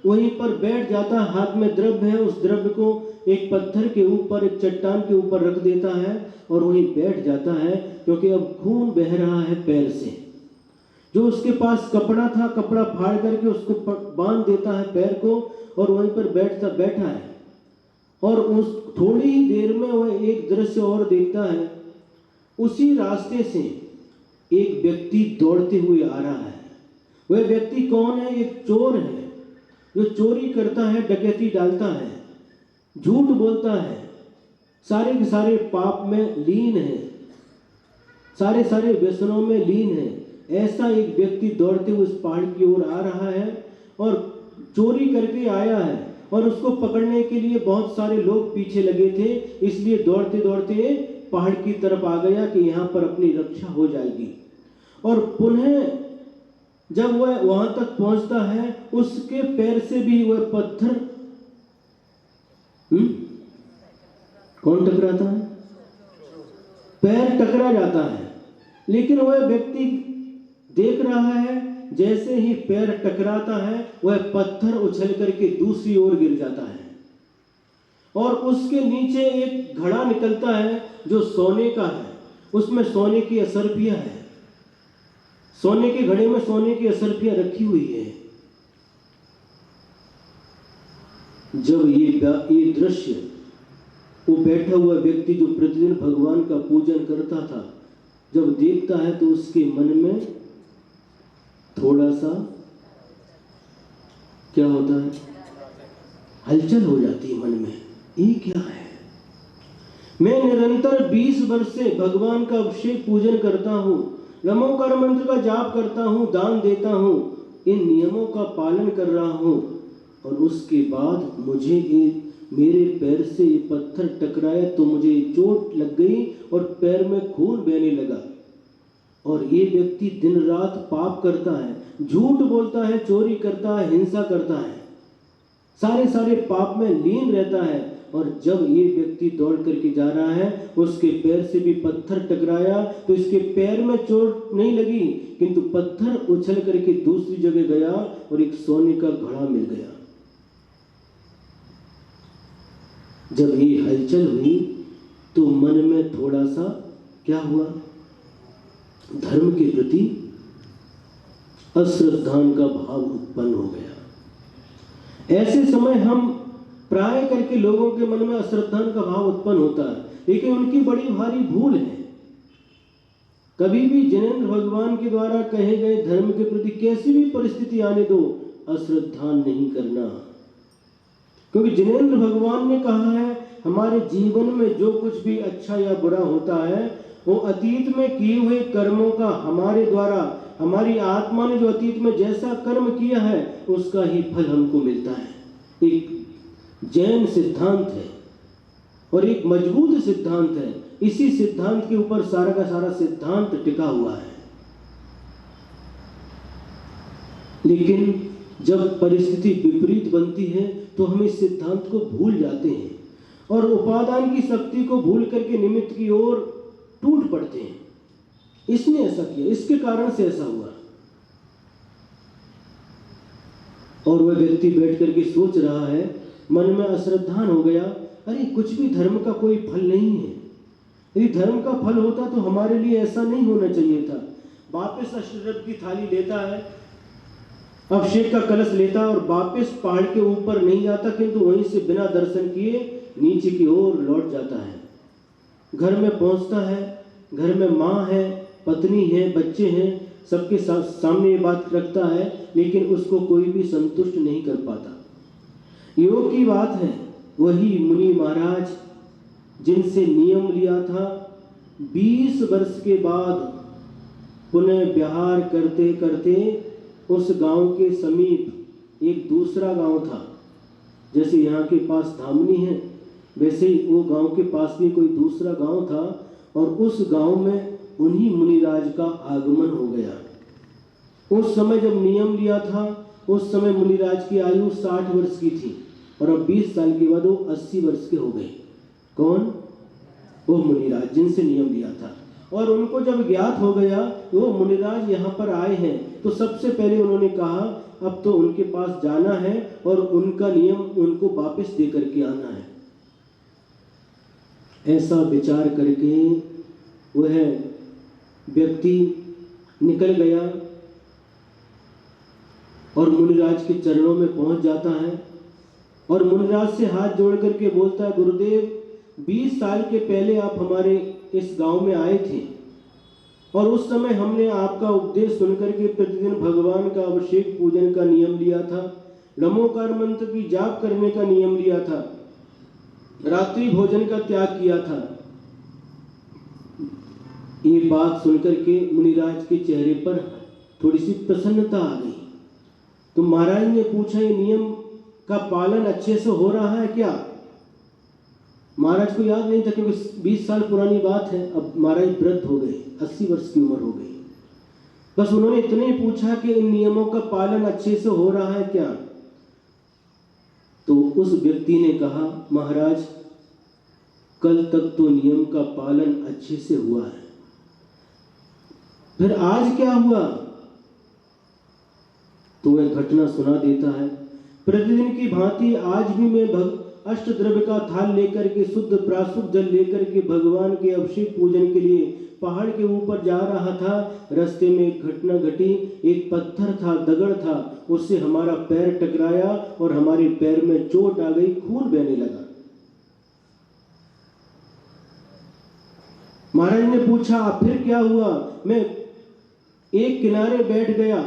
वहीं पर बैठ जाता। हाथ में द्रव्य है, उस द्रव्य को एक पत्थर के ऊपर, एक चट्टान के ऊपर रख देता है और वहीं बैठ जाता है, क्योंकि अब खून बह रहा है पैर से। जो उसके पास कपड़ा था, कपड़ा फाड़ करके उसको बांध देता है पैर को और वहीं पर बैठा है। और उस थोड़ी ही देर में वह एक दृश्य और देखता है। उसी रास्ते से एक व्यक्ति दौड़ते हुए आ रहा है। वह व्यक्ति कौन है? एक चोर है, जो चोरी करता है, डकैती डालता है, झूठ बोलता है, सारे के सारे पाप में लीन है, सारे व्यसनों में लीन है। ऐसा एक व्यक्ति दौड़ते हुए उस पहाड़ की ओर आ रहा है और चोरी करके आया है और उसको पकड़ने के लिए बहुत सारे लोग पीछे लगे थे। इसलिए दौड़ते दौड़ते पहाड़ की तरफ आ गया कि यहाँ पर अपनी रक्षा हो जाएगी। और पुनः जब वह वहां तक पहुंचता है, उसके पैर से भी वह पत्थर कौन टकराता है? पैर टकरा जाता है। लेकिन वह व्यक्ति देख रहा है जैसे ही पैर टकराता है वह पत्थर उछल करके दूसरी ओर गिर जाता है और उसके नीचे एक घड़ा निकलता है जो सोने का है। उसमें सोने की असरफियां है। सोने के घड़े में सोने की असरफियां रखी हुई है। जब ये दृश्य वो बैठा हुआ व्यक्ति जो प्रतिदिन भगवान का पूजन करता था जब देखता है तो उसके मन में थोड़ा सा क्या होता है? हलचल हो जाती है मन में। ये क्या है? मैं निरंतर 20 वर्ष से भगवान का अभिषेक पूजन करता हूँ, नमोकार मंत्र का जाप करता हूँ, दान देता हूँ, इन नियमों का पालन कर रहा हूँ और उसके बाद मुझे मेरे पैर से ये पत्थर टकराया तो मुझे चोट लग गई और पैर में खून बहने लगा। और ये व्यक्ति दिन रात पाप करता है, झूठ बोलता है, चोरी करता है, हिंसा करता है, सारे पाप में लीन रहता है। और जब ये व्यक्ति दौड़ करके जा रहा है उसके पैर से भी पत्थर टकराया तो इसके पैर में चोट नहीं लगी किंतु पत्थर उछल करके दूसरी जगह गया और एक सोने का घड़ा मिल गया। जब ये हलचल हुई तो मन में थोड़ा सा क्या हुआ? धर्म के प्रति अश्रद्धान का भाव उत्पन्न हो गया। ऐसे समय हम प्राय करके लोगों के मन में अश्रद्धान का भाव उत्पन्न होता है, लेकिन उनकी बड़ी भारी भूल है। कभी भी जिनेंद्र भगवान के द्वारा कहे गए धर्म के प्रति कैसी भी परिस्थिति आने दो, अश्रद्धान नहीं करना। क्योंकि जिनेंद्र भगवान ने कहा है हमारे जीवन में जो कुछ भी अच्छा या बुरा होता है वो अतीत में किए हुए कर्मों का हमारे द्वारा, हमारी आत्मा ने जो अतीत में जैसा कर्म किया है उसका ही फल हमको मिलता है। एक जैन सिद्धांत है और एक मजबूत सिद्धांत है। इसी सिद्धांत के ऊपर सारा का सारा सिद्धांत टिका हुआ है। लेकिन जब परिस्थिति विपरीत बनती है तो हम इस सिद्धांत को भूल जाते हैं और उपादान की शक्ति को भूल करके निमित्त की ओर टूट पड़ते हैं। इसने ऐसा किया, इसके कारण से ऐसा हुआ। और वह व्यक्ति बैठ करके सोच रहा है, मन में अश्रद्धान हो गया, अरे कुछ भी धर्म का कोई फल नहीं है। यदि धर्म का फल होता तो हमारे लिए ऐसा नहीं होना चाहिए था। वापस अष्टद्रव्य की थाली लेता है, अभिषेक का कलश लेता और वापस पहाड़ के ऊपर नहीं जाता किंतु वहीं से बिना दर्शन किए नीचे की ओर लौट जाता है। घर में पहुंचता है, घर में माँ है, पत्नी है, बच्चे हैं, सबके सामने ये बात रखता है, लेकिन उसको कोई भी संतुष्ट नहीं कर पाता। योग की बात है, वही मुनि महाराज जिनसे नियम लिया था 20 वर्ष के बाद पुनः विहार करते करते उस गांव के समीप एक दूसरा गांव था। जैसे यहाँ के पास धामनी है वैसे ही वो गांव के पास भी कोई दूसरा गांव था और उस गांव में उन्हीं मुनिराज का आगमन हो गया। उस समय जब नियम लिया था उस समय मुनिराज की आयु 60 वर्ष की थी और अब 20 साल के बाद वो 80 वर्ष के हो गए। कौन? वो मुनिराज जिनसे नियम लिया था। और उनको जब ज्ञात हो गया वो मुनिराज यहाँ पर आए हैं तो सबसे पहले उन्होंने कहा अब तो उनके पास जाना है और उनका नियम उनको वापस दे करके आना है। ऐसा विचार करके वह व्यक्ति निकल गया और मुनिराज के चरणों में पहुंच जाता है और मुनिराज से हाथ जोड़ करके बोलता है, गुरुदेव 20 साल के पहले आप हमारे इस गांव में आए थे और उस समय हमने आपका उपदेश सुनकर के प्रतिदिन भगवान का अभिषेक पूजन का नियम लिया था, नमोकार मंत्र की जाप करने का नियम लिया था, रात्रि भोजन का त्याग किया था। ये बात सुनकर के मुनिराज के चेहरे पर थोड़ी सी प्रसन्नता आ गई। तो महाराज ने पूछा ये नियम का पालन अच्छे से हो रहा है क्या? महाराज को याद नहीं था क्योंकि 20 साल पुरानी बात है। अब महाराज वृद्ध हो गए, 80 वर्ष की उम्र हो गई। बस उन्होंने इतने ही पूछा कि इन नियमों का पालन अच्छे से हो रहा है क्या? तो उस व्यक्ति ने कहा, महाराज कल तक तो नियम का पालन अच्छे से हुआ है, फिर आज क्या हुआ? तो वह घटना सुना देता है। प्रतिदिन की भांति आज भी मैं अष्टद्रव्य का थाल लेकर के शुद्ध प्राशुद्ध जल लेकर के भगवान के अभिषेक पूजन के लिए पहाड़ के ऊपर जा रहा था। रास्ते में एक घटना घटी। एक पत्थर था, दगड़ था, उससे हमारा पैर टकराया और हमारे पैर में चोट आ गई, खून बहने लगा। महाराज ने पूछा फिर क्या हुआ? मैं एक किनारे बैठ गया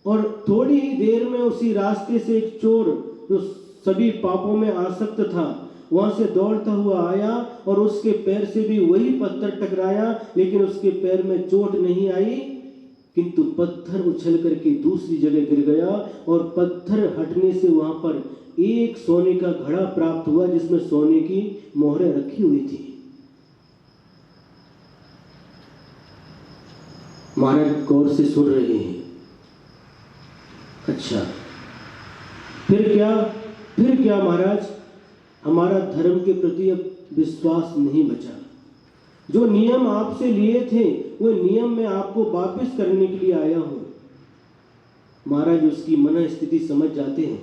और थोड़ी ही देर में उसी रास्ते से एक चोर जो सभी पापों में आसक्त था वहां से दौड़ता हुआ आया और उसके पैर से भी वही पत्थर टकराया, लेकिन उसके पैर में चोट नहीं आई, किंतु पत्थर उछल करके दूसरी जगह गिर गया और पत्थर हटने से वहां पर एक सोने का घड़ा प्राप्त हुआ जिसमें सोने की मोहरें रखी हुई थी। महाराज गौर से सुन रहे हैं। अच्छा, फिर क्या महाराज? हमारा धर्म के प्रति अब विश्वास नहीं बचा। जो नियम आपसे लिए थे वो नियम मैं आपको वापस करने के लिए आया हूं। महाराज उसकी मन स्थिति समझ जाते हैं।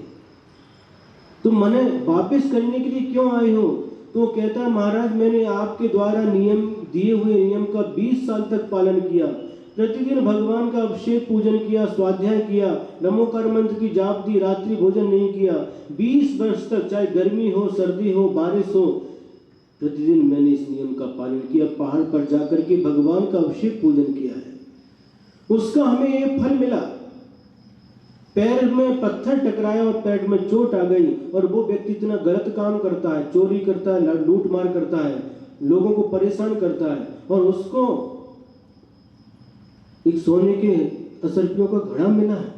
तुम मन वापस करने के लिए क्यों आए हो? तो कहता है महाराज मैंने आपके द्वारा नियम दिए हुए नियम का 20 साल तक पालन किया। प्रतिदिन भगवान का अभिषेक पूजन किया, स्वाध्याय किया, नमोकार मंत्र की जाप दी, रात्रि भोजन नहीं किया। 20 वर्ष तक चाहे गर्मी हो, सर्दी हो, बारिश हो, प्रतिदिन मैंने इस नियम का पालन किया। पहाड़ पर जाकर के भगवान का अभिषेक पूजन किया है, उसका हमें ये फल मिला। पैर में पत्थर टकराया और पैर में चोट आ गई और वो व्यक्ति इतना गलत काम करता है, चोरी करता है, लूट मार करता है, लोगों को परेशान करता है और उसको एक सोने के असरपियों का घड़ा मिला है।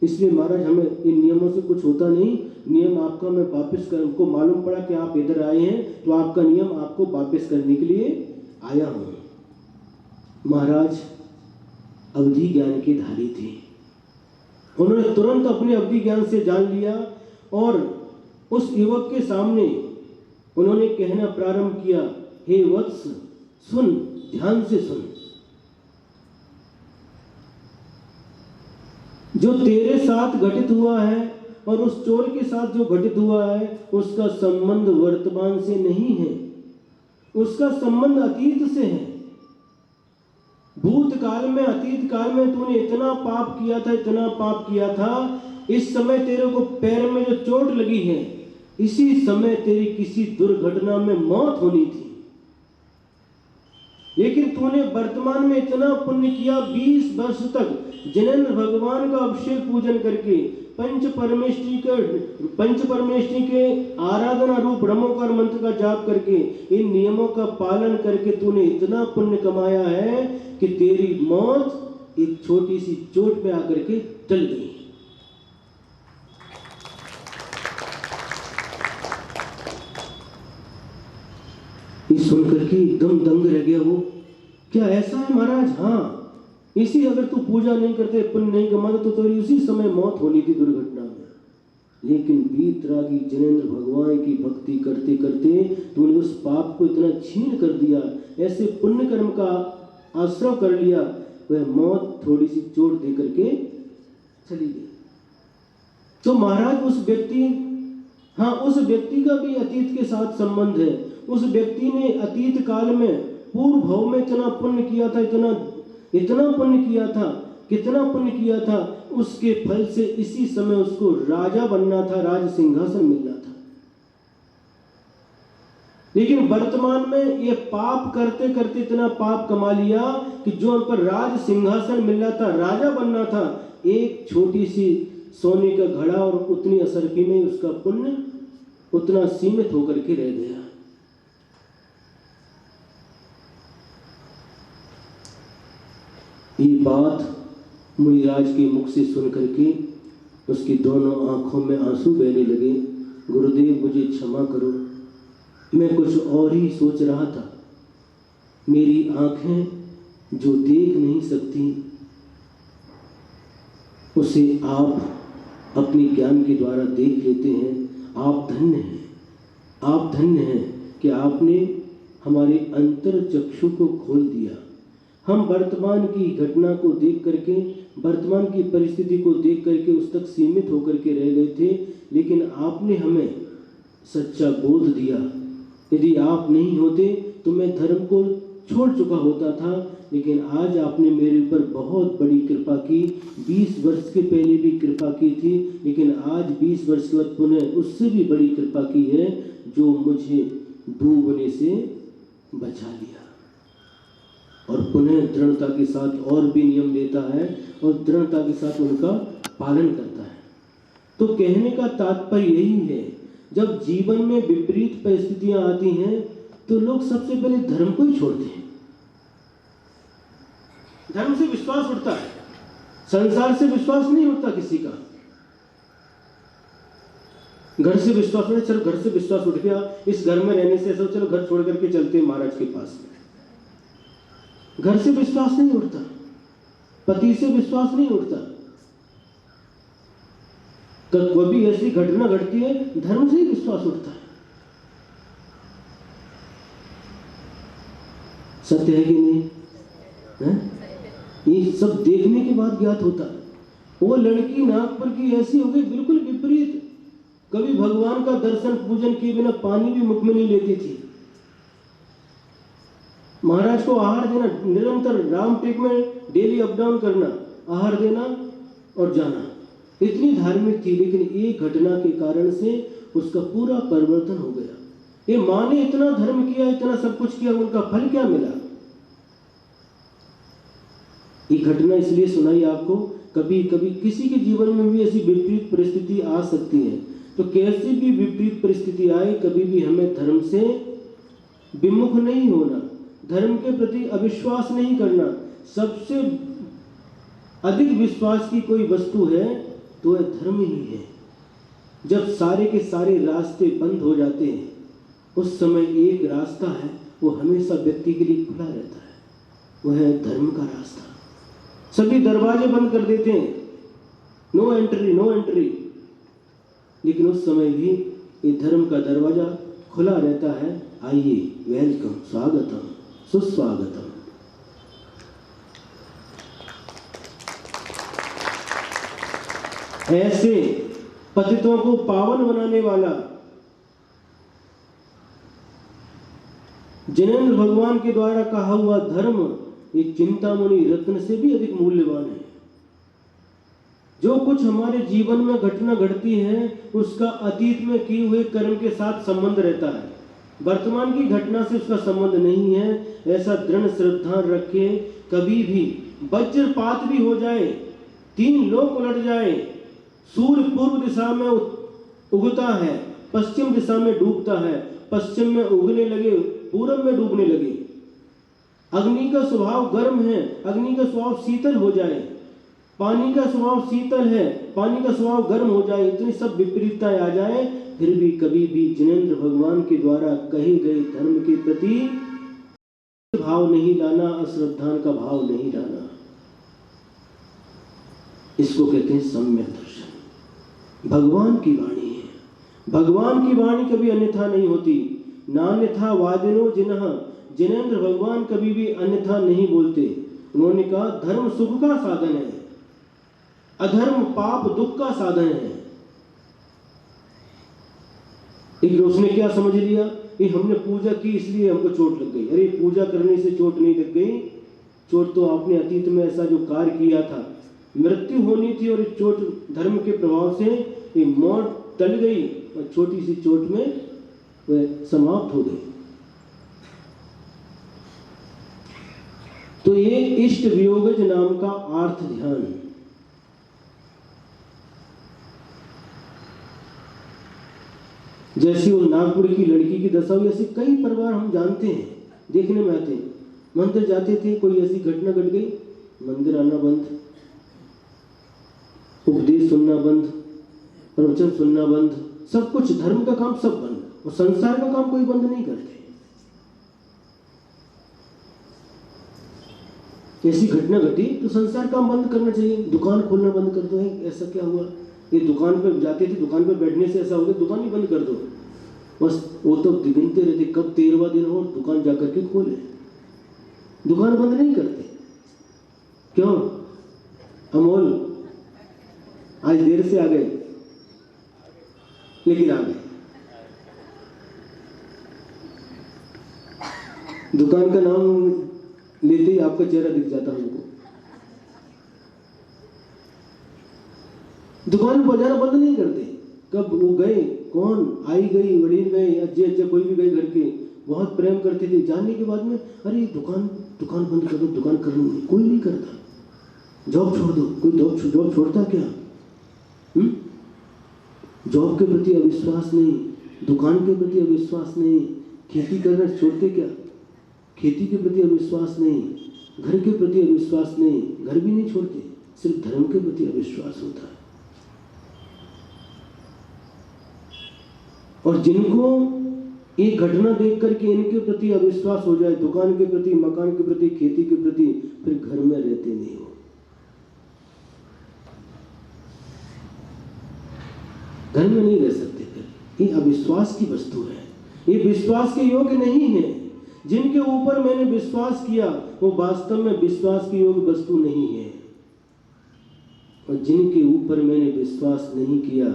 इसलिए महाराज हमें इन नियमों से कुछ होता नहीं। नियम आपका मैं वापस कर, हमको मालूम पड़ा कि आप इधर आए हैं तो आपका नियम आपको वापस करने के लिए आया हूं। महाराज अवधि ज्ञान के धारी थे। उन्होंने तुरंत अपने अवधि ज्ञान से जान लिया और उस युवक के सामने उन्होंने कहना प्रारंभ किया, हे वत्स सुन, ध्यान से सुन। जो तेरे साथ घटित हुआ है और उस चोर के साथ जो घटित हुआ है उसका संबंध वर्तमान से नहीं है, उसका संबंध अतीत से है। भूतकाल में, अतीत काल में तूने इतना पाप किया था, इतना पाप किया था, इस समय तेरे को पैर में जो चोट लगी है इसी समय तेरी किसी दुर्घटना में मौत होनी थी। लेकिन तूने वर्तमान में इतना पुण्य किया, 20 वर्ष तक जिनेंद्र भगवान का अभिषेक पूजन करके पंच परमेष्ठी के आराधना रूप ब्रह्मोकार मंत्र का जाप करके इन नियमों का पालन करके तूने इतना पुण्य कमाया है कि तेरी मौत एक छोटी सी चोट में आकर के टल गई। ये सुनकर के एकदम दंग रह गया वो। क्या ऐसा है महाराज? हाँ, इसी अगर तू पूजा नहीं करते, पुण्य नहीं कमाते तो तेरी उसी समय मौत होनी थी दुर्घटना में। लेकिन वीतरागी जिनेंद्र भगवान की भक्ति करते करते तूने उस पाप को इतना छीन कर दिया, ऐसे पुण्य कर्म का आश्रय कर लिया, वह मौत थोड़ी सी चोट दे करके चली गई। तो महाराज उस व्यक्ति का भी अतीत के साथ संबंध है। उस व्यक्ति ने अतीत काल में पूर्व भाव में इतना पुण्य किया था, इतना पुण्य किया था, कितना पुण्य किया था, उसके फल से इसी समय उसको राजा बनना था, राज सिंहासन मिलना था। लेकिन वर्तमान में ये पाप करते करते इतना पाप कमा लिया कि जो उन पर राज सिंहासन मिलना था, राजा बनना था, एक छोटी सी सोने का घड़ा और उतनी असरपी में उसका पुण्य उतना सीमित होकर के रह गया। ये बात मुनिराज के मुख से सुन करके उसकी दोनों आंखों में आंसू बहने लगे। गुरुदेव मुझे क्षमा करो, मैं कुछ और ही सोच रहा था। मेरी आंखें जो देख नहीं सकती उसे आप अपने ज्ञान के द्वारा देख लेते हैं। आप धन्य हैं, आप धन्य हैं। कि आपने हमारे अंतर चक्षु को खोल दिया। हम वर्तमान की घटना को देख करके, वर्तमान की परिस्थिति को देख करके उस तक सीमित होकर के रह गए थे, लेकिन आपने हमें सच्चा बोध दिया। यदि आप नहीं होते तो मैं धर्म को छोड़ चुका होता था, लेकिन आज आपने मेरे ऊपर बहुत बड़ी कृपा की। 20 वर्ष के पहले भी कृपा की थी, लेकिन आज 20 वर्ष के बाद पुनः उससे भी बड़ी कृपा की है, जो मुझे डूबने से बचा लिया और पुनः दृढ़ता के साथ और भी नियम देता है और दृढ़ता के साथ उनका पालन करता है। तो कहने का तात्पर्य यही है, जब जीवन में विपरीत परिस्थितियां आती हैं तो लोग सबसे पहले धर्म को ही छोड़ते हैं। धर्म से विश्वास उठता है, संसार से विश्वास नहीं उठता किसी का। घर से विश्वास उठे, चलो घर से विश्वास उठ गया, इस घर में रहने से ऐसा, चलो घर छोड़ करके चलते हैं महाराज के पास में। घर से विश्वास नहीं उठता, पति से विश्वास नहीं उठता। कभी ऐसी घटना घटती है, धर्म से ही विश्वास उठता है। सत्य है कि नहीं है? ये सब देखने के बाद ज्ञात होता है। वो लड़की नागपुर की ऐसी हो गई, बिल्कुल विपरीत। कभी भगवान का दर्शन पूजन किए बिना पानी भी मुख में नहीं लेती थी। महाराज को आहार देना, निरंतर रामटेक में डेली अप डाउन करना, आहार देना और जाना, इतनी धार्मिक थी। लेकिन एक घटना के कारण से उसका पूरा परिवर्तन हो गया। ये माँ ने इतना धर्म किया, इतना सब कुछ किया, उनका फल क्या मिला? ये घटना इसलिए सुनाई आपको, कभी कभी किसी के जीवन में भी ऐसी विपरीत परिस्थिति आ सकती है। तो कैसी भी विपरीत परिस्थिति आए, कभी भी हमें धर्म से विमुख नहीं होना, धर्म के प्रति अविश्वास नहीं करना। सबसे अधिक विश्वास की कोई वस्तु है तो वह धर्म ही है। जब सारे के सारे रास्ते बंद हो जाते हैं, उस समय एक रास्ता है, वो हमेशा व्यक्ति के लिए खुला रहता है, वह है धर्म का रास्ता। सभी दरवाजे बंद कर देते हैं, नो एंट्री नो एंट्री, लेकिन उस समय भी ये धर्म का दरवाजा खुला रहता है। आइए, वेलकम, स्वागतम, सुस्वागतम। ऐसे पतितों को पावन बनाने वाला जिनेंद्र भगवान के द्वारा कहा हुआ धर्म, ये चिंतामणि रत्न से भी अधिक मूल्यवान है। जो कुछ हमारे जीवन में घटना घटती है, उसका अतीत में किए हुए कर्म के साथ संबंध रहता है, वर्तमान की घटना से उसका संबंध नहीं है। ऐसा दृढ़ श्रद्धा रखे, कभी भी वज्रपात भी हो जाए, 3 लोक उलट जाए, सूर्य पूर्व दिशा में उगता है, पश्चिम दिशा में डूबता है, पश्चिम में उगने लगे, पूरब में डूबने लगे, अग्नि का स्वभाव गर्म है, अग्नि का स्वभाव शीतल हो जाए, पानी का स्वभाव शीतल है, पानी का स्वभाव गर्म हो जाए, इतनी सब विपरीतताएं आ जाए, फिर भी कभी भी जिनेंद्र भगवान के द्वारा कहे गए धर्म के प्रति भाव नहीं लाना, अश्रद्धा का भाव नहीं लाना। इसको कहते हैं सम्यक दर्शन। भगवान की वाणी है, भगवान की वाणी कभी अन्यथा नहीं होती। नान्यथा वादिनो जिन्ह, जिनेंद्र भगवान कभी भी अन्यथा नहीं बोलते। उन्होंने कहा धर्म सुख का साधन है, अधर्म पाप दुख का साधन है। लेकिन उसने क्या समझ लिया कि हमने पूजा की इसलिए हमको चोट लग गई। अरे पूजा करने से चोट नहीं लग गई, चोट तो आपने अतीत में ऐसा जो कार्य किया था, मृत्यु होनी थी और चोट धर्म के प्रभाव से ये मौत टल गई और छोटी सी चोट में वह समाप्त हो गई। तो ये इष्ट वियोगज नाम का अर्थ ध्यान। जैसी वो नागपुर की लड़की की दशा हुई, ऐसे कई परिवार हम जानते हैं, देखने में आते हैं। मंदिर जाते थे, कोई ऐसी घटना घट गई, मंदिर आना बंद, उपदेश सुनना बंद, प्रवचन सुनना बंद, सब कुछ धर्म का काम सब बंद, और संसार का काम कोई बंद नहीं करते। ऐसी घटना घटी तो संसार काम बंद करना चाहिए, दुकान खोलना बंद कर दो। ऐसा क्या हुआ, ये दुकान पर जाते थे, दुकान पर बैठने से ऐसा हो गया, दुकान ही बंद कर दो। बस वो तो गिनते रहते कब 13वां दिन हो दुकान जाकर के खोले। दुकान बंद नहीं करते। क्यों? अमोल आज देर से आ गए, लेकिन आ गए। दुकान का नाम लेते ही आपका चेहरा दिख जाता हमको। दुकान बजाना बंद नहीं करते। कब वो गए, कौन आई गई, वडील गए, अज्जे अज्जा कोई भी गए घर के, बहुत प्रेम करते थे। जाने के बाद में अरे दुकान बंद कर दो, दुकान करनी कोई नहीं करता। जॉब छोड़ दो, कोई जॉब छोड़ता क्या? जॉब के प्रति अविश्वास नहीं, दुकान के प्रति अविश्वास नहीं, खेती करना छोड़ते क्या? खेती के प्रति अविश्वास नहीं, घर के प्रति अविश्वास नहीं, घर भी नहीं छोड़ते, सिर्फ धर्म के प्रति अविश्वास होता है। और जिनको एक घटना देख करके इनके प्रति अविश्वास हो जाए, दुकान के प्रति, मकान के प्रति, खेती के प्रति, फिर घर में रहते नहीं हो। घर में नहीं रह सकते। फिर ये अविश्वास की वस्तु है, ये विश्वास के योग्य नहीं है। जिनके ऊपर मैंने विश्वास किया वो वास्तव में विश्वास के योग्य वस्तु नहीं है, और जिनके ऊपर मैंने विश्वास नहीं किया,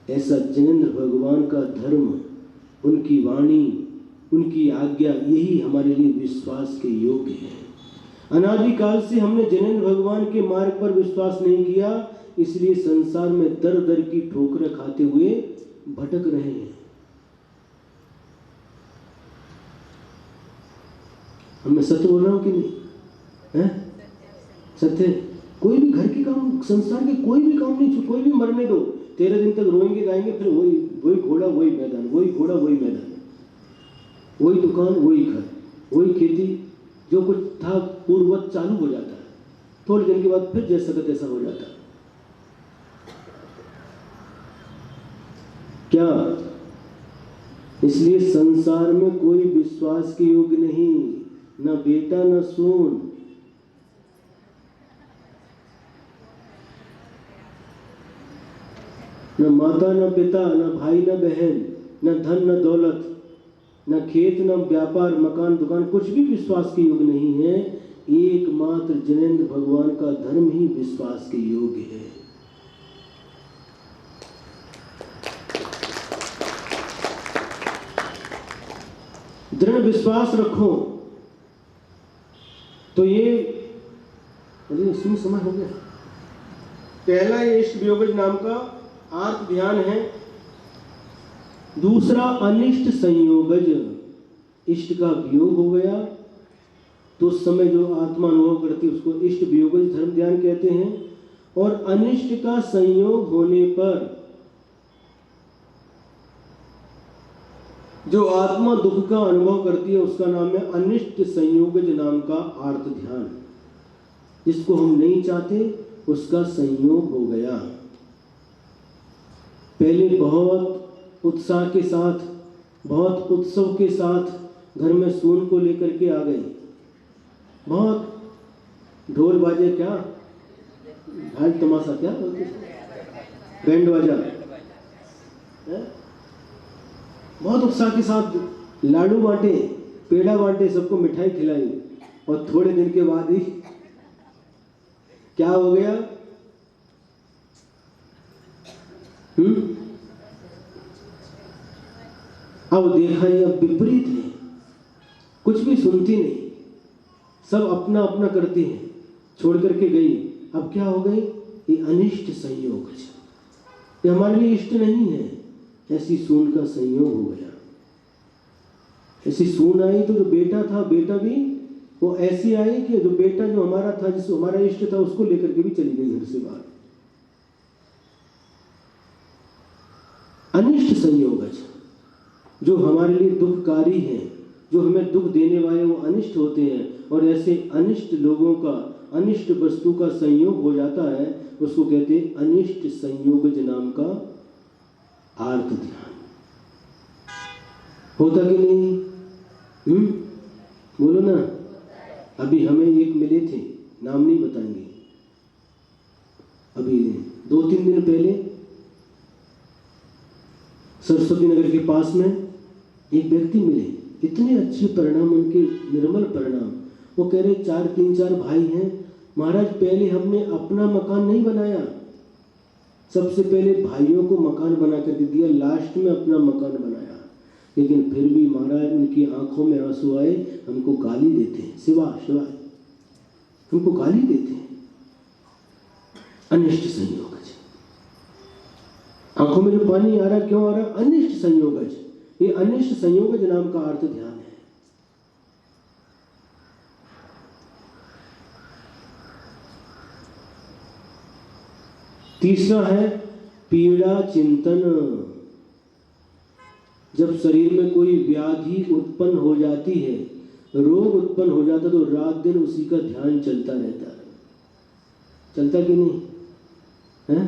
ऐसा जिनेंद्र भगवान का धर्म, उनकी वाणी, उनकी आज्ञा, यही हमारे लिए विश्वास के योग्य है। अनादिकाल से हमने जिनेंद्र भगवान के मार्ग पर विश्वास नहीं किया, इसलिए संसार में दर दर की ठोकरें खाते हुए भटक रहे हैं। मैं सत्य बोल रहा हूं कि नहीं? है सत्य। कोई भी घर के काम, संसार के कोई भी काम नहीं, कोई भी मरने दो, 13 दिन तक रोएंगे गाएंगे, फिर वही घोड़ा वही मैदान, वही घोड़ा वही मैदान, वही दुकान वही घर, वही खेती, जो कुछ था पूर्ववत चालू हो जाता है। थोड़े दिन के बाद फिर जैसा का तैसा हो जाता है। क्या? इसलिए संसार में कोई विश्वास के योग्य नहीं, न बेटा न सोन। न माता न पिता, न भाई न बहन, न धन न दौलत, न खेत न व्यापार, मकान दुकान, कुछ भी विश्वास के योग्य नहीं है। एकमात्र जिनेंद्र भगवान का धर्म ही विश्वास के योग्य है। दृढ़ विश्वास रखो। तो ये इसमें समय हो गया। पहला ये इष्ट वियोगज नाम का आर्त ध्यान है। दूसरा अनिष्ट संयोगज, इष्ट का वियोग हो गया तो उस समय जो आत्मा अनुभव करती है उसको इष्ट वियोगज धर्म ध्यान कहते हैं। और अनिष्ट का संयोग होने पर जो आत्मा दुख का अनुभव करती है उसका नाम है अनिष्ट संयोगज नाम का आर्त ध्यान। जिसको हम नहीं चाहते उसका संयोग हो गया। पहले बहुत उत्साह के साथ, बहुत उत्सव के साथ घर में सोन को लेकर के आ गए। बहुत ढोल बाजे, क्या ढाल तमाशा, क्या बैंड बाजा, बहुत उत्साह के साथ लाडू बांटे, पेड़ा बांटे, सबको मिठाई खिलाई। और थोड़े दिन के बाद ही क्या हो गया? अब देखा ये अब विपरीत है, कुछ भी सुनती नहीं, सब अपना अपना करती हैं, छोड़ करके गई। अब क्या हो गई? ये अनिष्ट संयोग, ये हमारे लिए इष्ट नहीं है। ऐसी सून का संयोग हो गया। ऐसी सून आई तो जो बेटा था, बेटा भी वो ऐसी आई कि जो बेटा जो हमारा था, जिसको हमारा इष्ट था, उसको लेकर के भी चली गई घर से बाहर। अनिष्ट संयोगज जो हमारे लिए दुखकारी है, जो हमें दुख देने वाले वो अनिष्ट होते हैं। और ऐसे अनिष्ट लोगों का, अनिष्ट वस्तु का संयोग हो जाता है, उसको कहते हैं अनिष्ट संयोगज नाम का आर्त ध्यान। होता कि नहीं? बोलो ना। अभी हमें एक मिले थे, नाम नहीं बताएंगे, अभी 2-3 दिन पहले सरस्वती नगर के पास में एक व्यक्ति मिले, इतने अच्छे परिणाम उनके, निर्मल परिणाम। वो कह रहे 3-4 भाई हैं महाराज, पहले हमने अपना मकान नहीं बनाया, सबसे पहले भाइयों को मकान बना करके दिया, लास्ट में अपना मकान बनाया, लेकिन फिर भी महाराज उनकी आंखों में आंसू आए, हमको गाली देते हैं, शिवाय हमको गाली देते हैं। अनिष्ट संयोगज, आंखों में जो पानी आ रहा, क्यों आ रहा? अनिष्ट संयोगज। ये अनिष्ट संयोगज नाम का अर्थ ध्यान है। तीसरा है पीड़ा चिंतन। जब शरीर में कोई व्याधि उत्पन्न हो जाती है, रोग उत्पन्न हो जाता, तो रात दिन उसी का ध्यान चलता रहता है। चलता कि नहीं है?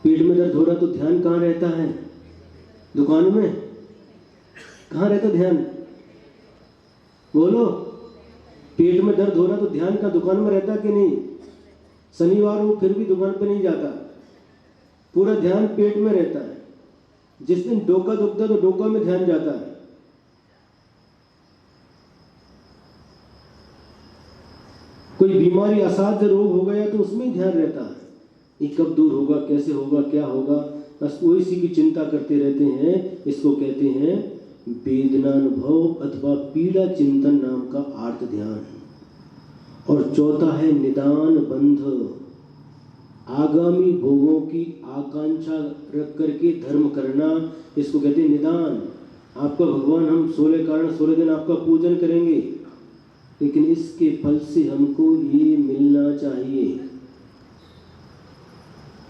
पेट में दर्द हो रहा तो ध्यान कहाँ रहता है? दुकान में। कहाँ रहता ध्यान? बोलो। पेट में दर्द हो रहा तो ध्यान का दुकान में रहता कि नहीं? शनिवार हो फिर भी दुकान पे नहीं जाता, पूरा ध्यान पेट में रहता है। जिस दिन डोका दुखता तो डोका में ध्यान जाता है। कोई बीमारी, असाध्य रोग हो गया तो उसमें ही ध्यान रहता है, ये कब दूर होगा, कैसे होगा, क्या होगा, बस वो इसी की चिंता करते रहते हैं। इसको कहते हैं वेदनानुभव अथवा पीड़ा चिंतन नाम का आर्त ध्यान। और चौथा है निदान बंध। आगामी भोगों की आकांक्षा रख करके धर्म करना, इसको कहते हैं निदान। आपका भगवान, हम 16 कारण 16 दिन आपका पूजन करेंगे, लेकिन इसके फल से हमको ये मिलना चाहिए।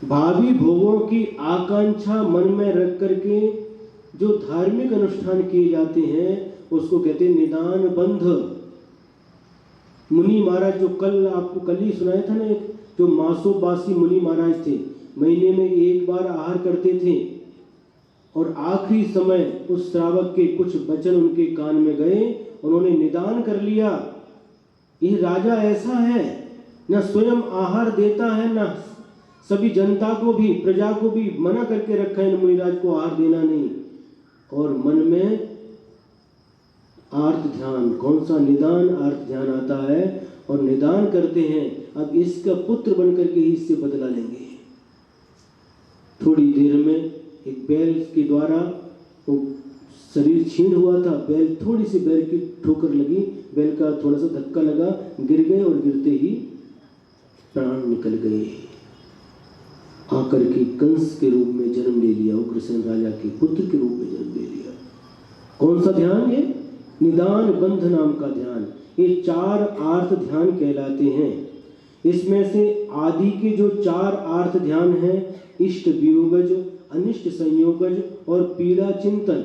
भावी भोगों की आकांक्षा मन में रख करके जो धार्मिक अनुष्ठान किए जाते हैं उसको कहते हैं निदान बंध। मुनि महाराज, जो कल आपको कल ही सुनाया था ना, एक जो मासोबासी मुनि महाराज थे, महीने में एक बार आहार करते थे, और आखिरी समय उस श्रावक के कुछ वचन उनके कान में गए, उन्होंने निदान कर लिया, ये राजा ऐसा है, न स्वयं आहार देता है, न सभी जनता को भी, प्रजा को भी मना करके रखा है मुनिराज को आहार देना नहीं। और मन में आर्त ध्यान, कौन सा? निदान आर्त ध्यान आता है, और निदान करते हैं अब इसका पुत्र बनकर के ही इससे बदला लेंगे। थोड़ी देर में एक बैल के द्वारा वो शरीर छीन हुआ था, बैल थोड़ी सी बैल की ठोकर लगी, बैल का थोड़ा सा धक्का लगा, गिर गए, और गिरते ही प्राण निकल गए। आकर के कंस के रूप में जन्म ले लिया, उग्रसेन राजा के पुत्र के रूप में जन्म ले लिया। कौन सा ध्यान? ये निदान बंध नाम का ध्यान। ये 4 आर्त ध्यान कहलाते हैं। इसमें से आदि के जो 4 आर्त ध्यान हैं, इष्ट वियोगज, अनिष्ट संयोगज और पीड़ा चिंतन,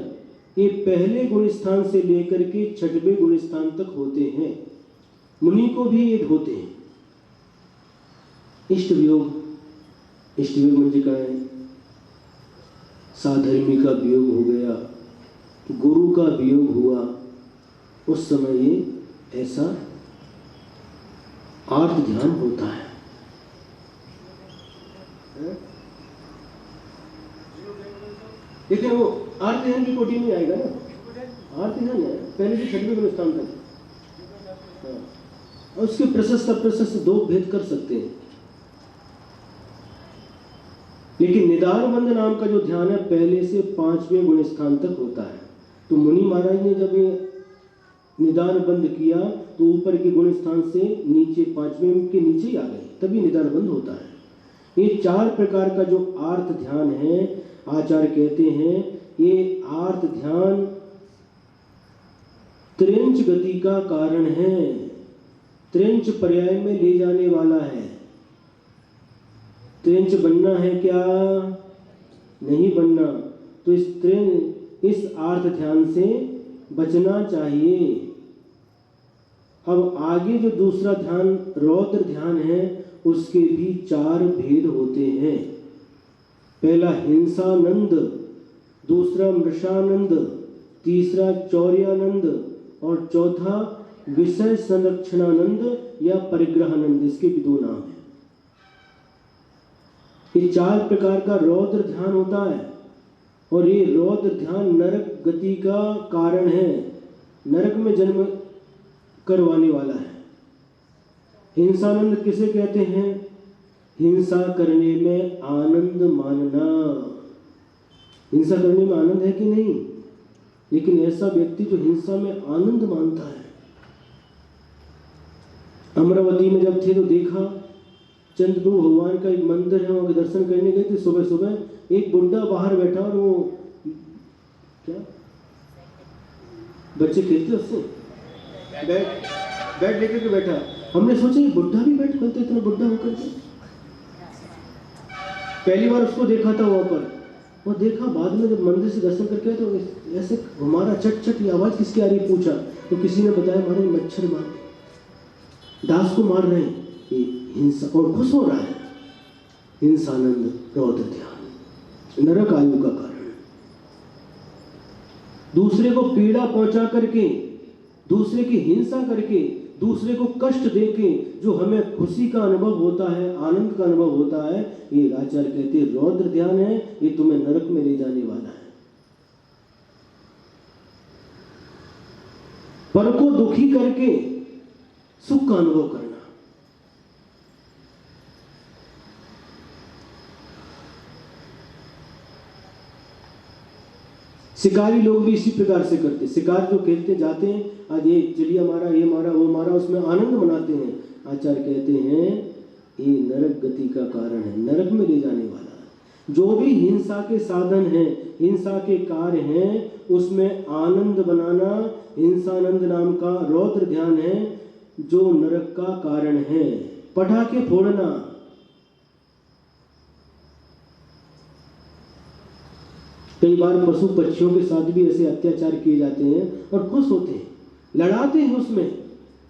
ये पहले गुण स्थान से लेकर के 6वें गुण स्थान तक होते हैं। मुनि को भी ये होते हैं। इष्ट वियोग, इष्ट वियोग म्हणजे काय? साधर्मी का वियोग हो गया, गुरु का वियोग हुआ, उस समय ये ऐसा आर्त ध्यान होता है। लेकिन वो आर्त ध्यान की कोटि में आएगा ना, आर्त ध्यान है पहले से 6वें गुण स्थान तक। और उसके प्रशस्त 2 भेद कर सकते हैं। लेकिन निदान बंध नाम का जो ध्यान है पहले से 5वें गुण स्थान तक होता है। तो मुनि महाराज ने जब निदान बंध किया तो ऊपर के गुण स्थान से नीचे 5वें के नीचे ही आ गए, तभी निदान बंध होता है। ये 4 प्रकार का जो आर्त ध्यान है, आचार्य कहते हैं ये आर्त ध्यान त्रिंच गति का कारण है, त्रिंच पर्याय में ले जाने वाला है। त्रिंच बनना है क्या? नहीं बनना। तो इस आर्त ध्यान से बचना चाहिए। अब आगे जो दूसरा ध्यान रौद्र ध्यान है, उसके भी 4 भेद होते हैं। पहला हिंसानंद, दूसरा मृषानंद, तीसरा चौर्यानंद और चौथा विषय संरक्षणानंद या परिग्रहानंद। इसके भी 2 नाम हैं। ये 4 प्रकार का रौद्र ध्यान होता है। और ये रौद्र ध्यान नरक गति का कारण है, नरक में जन्म करवाने वाला है। हिंसानंद किसे कहते हैं? हिंसा करने में आनंद मानना। हिंसा करने में आनंद है कि नहीं? लेकिन ऐसा व्यक्ति जो हिंसा में आनंद मानता है। अमरावती में जब थे तो देखा, चंद्रप्रभु भगवान का एक मंदिर है, वहां के दर्शन करने गए थे। सुबह सुबह एक बुड्ढा बाहर बैठा और वो क्या बच्चे खेलते उससे बैट लेकर के बैठा। हमने सोचा ये बुड्ढा भी बैट खेलते, इतना बुड्ढा होकर के। पहली बार उसको देखा था वहां पर, और देखा बाद में जब मंदिर से दर्शन करके आए तो ऐसे हमारा चट चट की आवाज किसकी आ रही पूछा तो किसी ने बताया हमारे मच्छर मार दास को मार रहे हैं। ये हिंसा, और खुश हो रहा है। हिंसानंद रौद्र ध्यान नरक आयु का कारण। दूसरे को पीड़ा पहुंचा करके, दूसरे की हिंसा करके, दूसरे को कष्ट देके जो हमें खुशी का अनुभव होता है, आनंद का अनुभव होता है, ये आचार्य कहते हैं रौद्र ध्यान है। ये तुम्हें नरक में ले जाने वाला है। पर को दुखी करके सुख का अनुभव करना। शिकारी लोग भी इसी प्रकार से करते। शिकार जो खेलते जाते हैं, आज ये चिड़िया मारा, ये मारा, वो मारा, उसमें आनंद मनाते हैं। आचार्य कहते हैं ये नरक गति का कारण है, नरक में ले जाने वाला है। जो भी हिंसा के साधन हैं, हिंसा के कार्य हैं, उसमें आनंद बनाना हिंसानंद नाम का रौद्र ध्यान है, जो नरक का कारण है। पटाखे फोड़ना, कई बार पशु पक्षियों के साथ भी ऐसे अत्याचार किए जाते हैं और खुश होते हैं, लड़ाते हैं। उसमें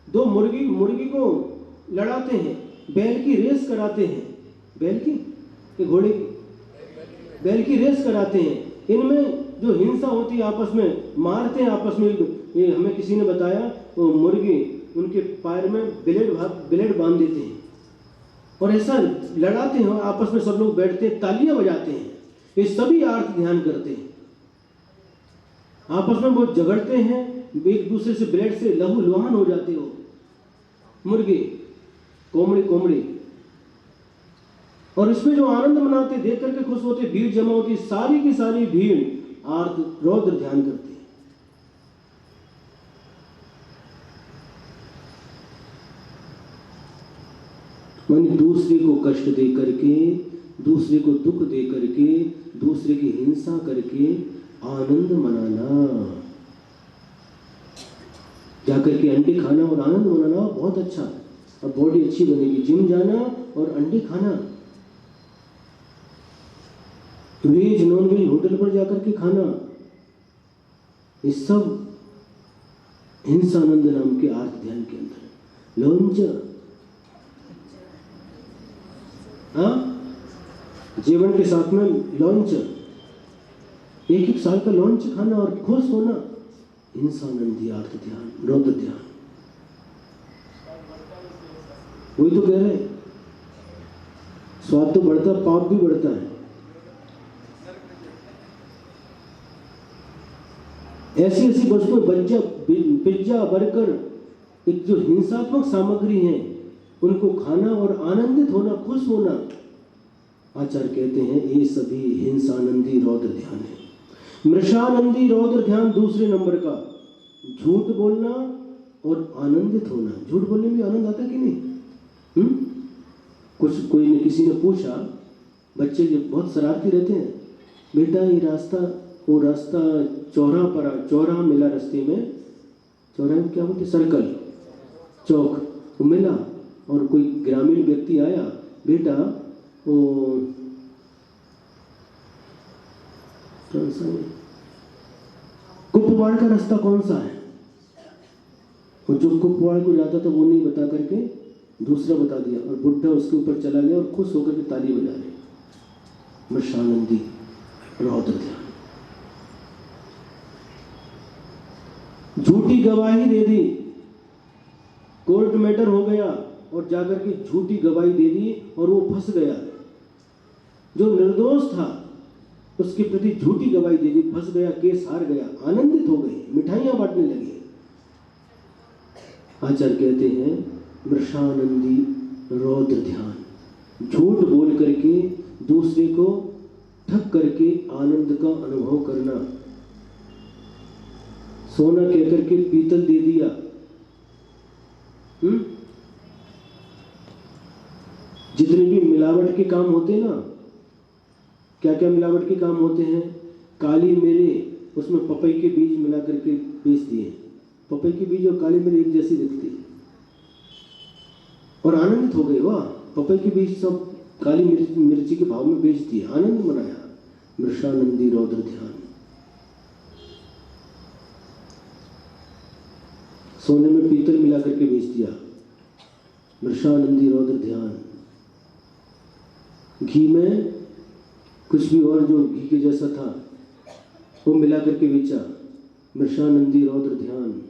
दो मुर्गी को लड़ाते हैं, बैल की रेस कराते हैं, बैल की घोड़े की बैल की रेस कराते हैं। इनमें जो हिंसा होती है, आपस में मारते हैं आपस में। ये हमें किसी ने बताया, वो मुर्गी उनके पैर में ब्लेड बांध देते हैं और ऐसा लड़ाते हैं। आपस में सब लोग बैठते हैं, तालियां बजाते हैं। ये सभी आर्त ध्यान करते हैं। आपस में वो झगड़ते हैं, एक दूसरे से ब्लेड से लहू लुहान हो जाते हो। मुर्गी कोमड़ी और इसमें जो आनंद मनाते, देख करके खुश होते, भीड़ जमा होती, सारी की सारी भीड़ आर्त रौद्र ध्यान करती है। मानी दूसरे को कष्ट दे करके, दूसरे को दुख दे करके, दूसरे की हिंसा करके आनंद मनाना। जाकर के अंडे खाना और आनंद मनाना बहुत अच्छा है। अब बॉडी अच्छी बनेगी। जिम जाना और अंडे खाना, वेज नॉन वेज होटल पर जाकर के खाना, ये सब हिंसानंद नाम के आर्त ध्यान के अंदर। लॉन्च, जीवन के साथ में लॉन्च, एक साल का लॉन्च खाना और खुश होना, हिंसानंदी आर्त ध्यान, रौद्र ध्यान। वही तो कह रहे हैं, स्वाद तो बढ़ता, पाप भी बढ़ता है। ऐसी ऐसी वस्तुएं, पिज्जा, बर्गर, एक जो हिंसात्मक सामग्री है, उनको खाना और आनंदित होना, खुश होना, आचार्य कहते हैं ये सभी हिंसानंदी रौद्र ध्यान है। मृषानंदी रौद्र ध्यान दूसरे नंबर का, झूठ बोलना और आनंदित होना। झूठ बोलने में आनंद आता कि नहीं? कोई ने किसी ने पूछा, बच्चे जब बहुत शरारती रहते हैं, बेटा ये वो रास्ता चौराहा मिला, रास्ते में चौराहे में क्या बोलते, सर्कल, चौक, वो मिला और कोई ग्रामीण व्यक्ति आया, बेटा वो कुपवाड़ का रास्ता कौन सा है? और जो कुपवाड़ को जाता था वो नहीं बता करके दूसरा बता दिया, और बुढ़ा उसके ऊपर चला गया और खुश होकर के ताली बजा रहे। मृषानंदी रौद्र ध्यान। झूठी गवाही दे दी, कोर्ट मैटर हो गया और जाकर के झूठी गवाही दे दी और वो फंस गया। जो निर्दोष था उसके प्रति झूठी गवाही दे दी, फंस गया, केस हार गया, आनंदित हो गए, मिठाइयां बांटने लगे। आचार्य कहते हैं मृषानंदी रौद्र ध्यान, झूठ बोल करके दूसरे को ठग करके आनंद का अनुभव करना। सोना कहकर के पीतल दे दिया। जितने भी मिलावट के काम होते हैं ना, क्या क्या मिलावट के काम होते हैं? काली मिर्च, उसमें पपई के बीज मिला करके बेच दिए। पपई के बीज और काली मिर्च एक जैसी दिखती है और आनंदित हो गए, वाह पपई के बीज सब काली मिर्ची के भाव में बेच दिए, आनंद मनाया। मृषानंदी रौद्र ध्यान। सोने में पीतल मिला करके बेच दिया, मृषानंदी रौद्र ध्यान। घी में कुछ भी और जो घी के जैसा था वो मिला करके बेचा, मृषानंदी रौद्र ध्यान।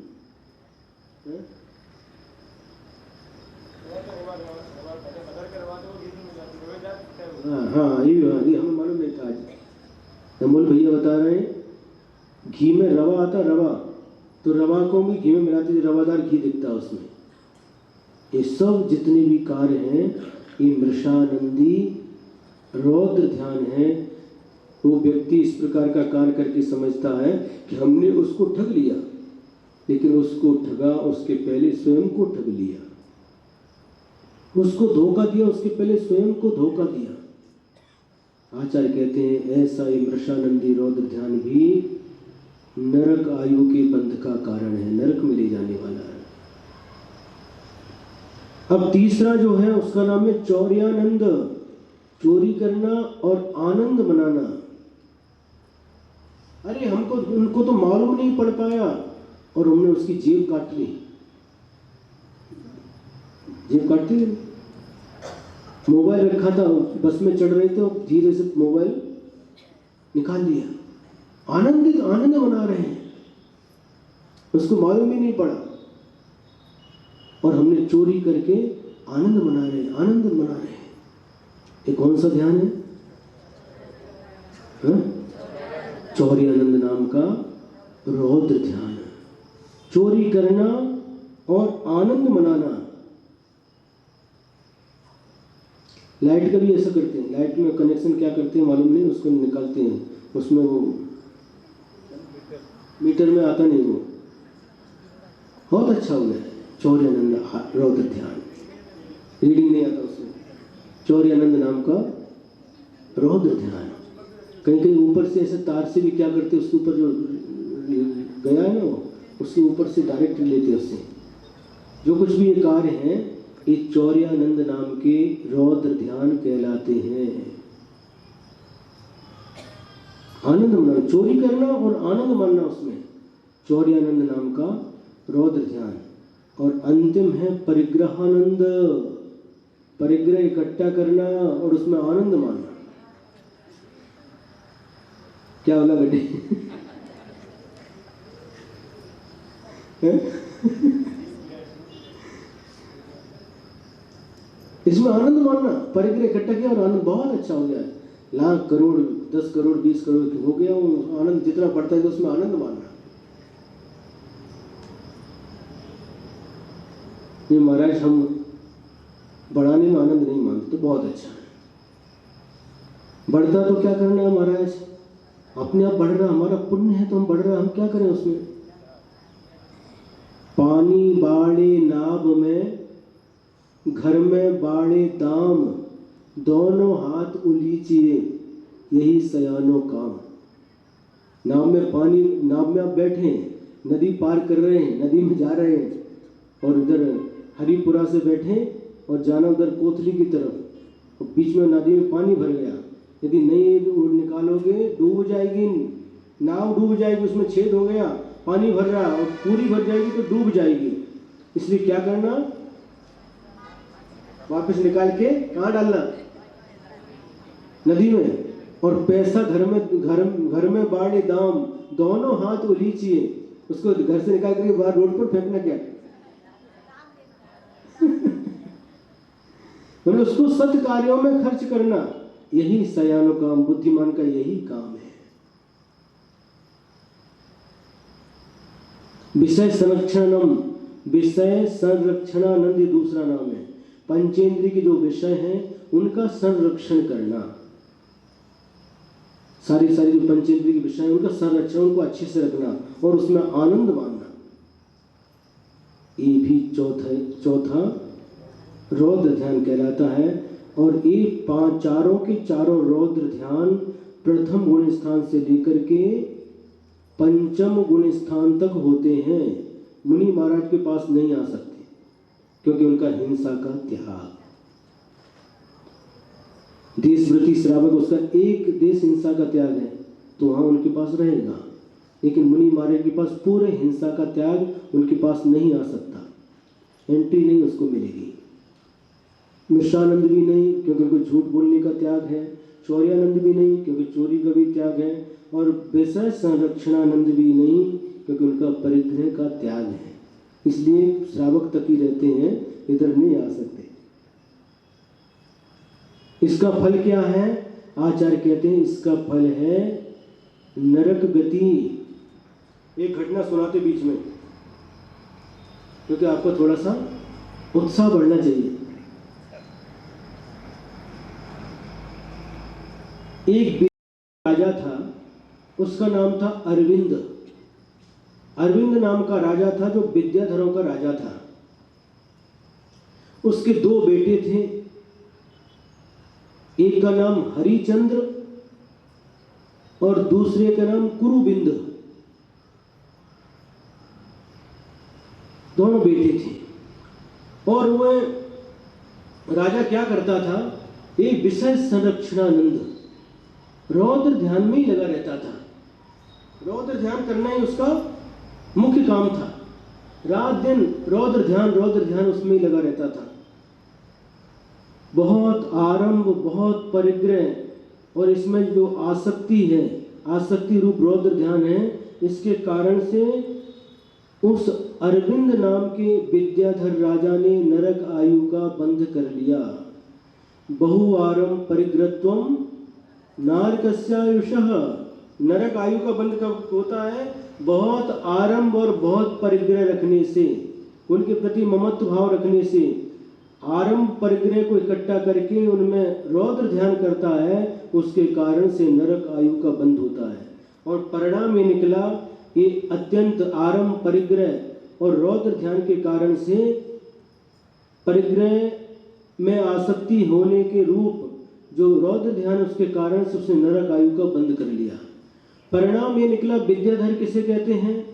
हाँ ये हमें मालूम नहीं था। आज अमोल भैया बता रहे हैं घी में रवा आता, रवा तो रवा को भी घी में मिलाते थे, रवादार घी दिखता उसमें। ये सब जितने भी कार्य हैं ये मृषानंदी रौद्र ध्यान है। वो व्यक्ति इस प्रकार का कार्य करके समझता है कि हमने उसको ठग लिया, लेकिन उसको ठगा उसके पहले स्वयं को ठग लिया, उसको धोखा दिया उसके पहले स्वयं को धोखा दिया। आचार्य कहते हैं ऐसा ही मृषानंदी रौद्र ध्यान भी नरक आयु के बंध का कारण है, नरक में ले जाने वाला है। अब तीसरा जो है उसका नाम है चौर्यानंद, चोरी करना और आनंद मनाना। अरे उनको तो मालूम नहीं पड़ पाया और हमने उसकी जेब काट ली। जेब काटती है। मोबाइल रखा था, बस में चढ़ रहे थे और धीरे से मोबाइल निकाल लिया, आनंद मना रहे हैं, उसको मालूम ही नहीं पड़ा और हमने चोरी करके आनंद मना रहे हैं। ये कौन सा ध्यान है? चौर्यानंद नाम का रौद्र ध्यान। चोरी करना और आनंद मनाना। लाइट का भी ऐसा करते हैं, लाइट में कनेक्शन क्या करते हैं मालूम नहीं, उसको निकालते हैं, उसमें वो मीटर में आता नहीं, वो बहुत अच्छा हो गया। चौर्यानंद रौद्र ध्यान, रीडिंग नहीं आता उसमें। चौर्यानंद नाम का रौद्र ध्यान। कहीं कहीं ऊपर से ऐसे तार से भी क्या करते हैं, उसके ऊपर जो गया है ना वो, उसके ऊपर से डायरेक्ट लेते हैं उससे। जो कुछ भी ये कार्य है ये चौर्यानंद नाम के रौद्र ध्यान कहलाते हैं। आनंद मानना, चोरी करना और आनंद मानना उसमें, चौर्यानंद नाम का रौद्र ध्यान। और अंतिम है परिग्रहानंद, परिग्रह इकट्ठा करना और उसमें आनंद मानना। क्या बोला बेटे? इसमें आनंद मानना, परिग्रह इकट्ठा किया और आनंद बहुत अच्छा हो गया, लाख करोड़ 10 करोड़ 20 करोड़ हो गया, वो आनंद जितना बढ़ता है तो उसमें आनंद मानना। ये महाराज हम बढ़ाने में आनंद नहीं मानते तो बहुत अच्छा है। बढ़ता तो क्या करना है महाराज, अपने आप बढ़ रहा, हमारा पुण्य है तो हम बढ़ रहा, हम क्या करें उसमें। पानी बाड़े नाव में, घर में बाड़े दाम, दोनों हाथ उलीचिए यही सयानो काम। नाव में पानी, नाव में आप बैठे हैं, नदी पार कर रहे हैं, नदी में जा रहे हैं और इधर हरिपुरा से बैठे और जाना उधर कोतली की तरफ, और बीच में नदी में पानी भर गया, यदि नहीं निकालोगे डूब जाएगी, नाव डूब जाएगी, उसमें छेद हो गया, पानी भर रहा और पूरी भर जाएगी तो डूब जाएगी। इसलिए क्या करना, वापस निकाल के कहाँ डालना, नदी में। और पैसा घर में बाड़े दाम, दोनों हाथ उलीचिए, उसको घर से निकाल करके बाहर रोड पर फेंकना क्या मतलब उसको सत कार्यों में खर्च करना, यही सयानो काम, बुद्धिमान का यही काम है। विषय संरक्षणम, विषय संरक्षणानंद दूसरा नाम है। पंचेंद्रिय के जो विषय हैं उनका संरक्षण करना, सारी जो पंचेंद्रिय के विषय हैं उनका संरक्षण को अच्छे से रखना और उसमें आनंद मानना, ये भी चौथा रौद्र ध्यान कहलाता है। और ये चारों के चारों रौद्र ध्यान प्रथम गुण स्थान से लेकर के पंचम गुण स्थान तक होते हैं। मुनि महाराज के पास नहीं आ सकते क्योंकि उनका हिंसा का त्याग, देशव्रती श्रावक उसका एक देश हिंसा का त्याग है तो वहां उनके पास रहेगा, लेकिन मुनि महाराज के पास पूरे हिंसा का त्याग उनके पास नहीं आ सकता, एंट्री नहीं उसको मिलेगी। मिश्रानंद भी नहीं क्योंकि उनको झूठ बोलने का त्याग है, शौर्यानंद भी नहीं क्योंकि चोरी का भी त्याग है, और विषय संरक्षणानंद भी नहीं क्योंकि उनका परिग्रह का त्याग है। इसलिए श्रावक तक ही रहते हैं, इधर नहीं आ सकते। इसका फल क्या है? आचार्य कहते हैं इसका फल है नरक गति। एक घटना सुनाते बीच में क्योंकि आपको थोड़ा सा उत्साह बढ़ना चाहिए। एक राजा था, उसका नाम था अरविंद। अरविंद नाम का राजा था जो विद्याधरों का राजा था। उसके दो बेटे थे, एक का नाम हरिचंद्र और दूसरे का नाम कुरुबिंद। दोनों बेटे थे और वह राजा क्या करता था, एक विषय संरक्षणानंद रौद्र ध्यान में ही लगा रहता था। रौद्र ध्यान करना ही उसका मुख्य काम था। रात दिन रौद्र ध्यान उसमें ही लगा रहता था। बहुत आरंभ, बहुत परिग्रह और इसमें जो आसक्ति है, आसक्ति रूप रौद्र ध्यान है, इसके कारण से उस अरविंद नाम के विद्याधर राजा ने नरक आयु का बंध कर लिया। बहु आरंभ परिग्रहत्वम नारकस्यायुषः। नरक आयु का बंध कब होता है? बहुत आरंभ और बहुत परिग्रह रखने से, उनके प्रति ममत्व भाव रखने से, आरंभ परिग्रह को इकट्ठा करके उनमें रौद्र ध्यान करता है, उसके कारण से नरक आयु का बंध होता है। और परिणाम ये निकला, ये अत्यंत आरंभ परिग्रह और रौद्र ध्यान के कारण से परिग्रह में आसक्ति होने के रूप जो रौद्र ध्यान, उसके कारण से उसने नरक आयु का बंद कर लिया। परिणाम ये निकला, विद्याधर किसे कहते हैं?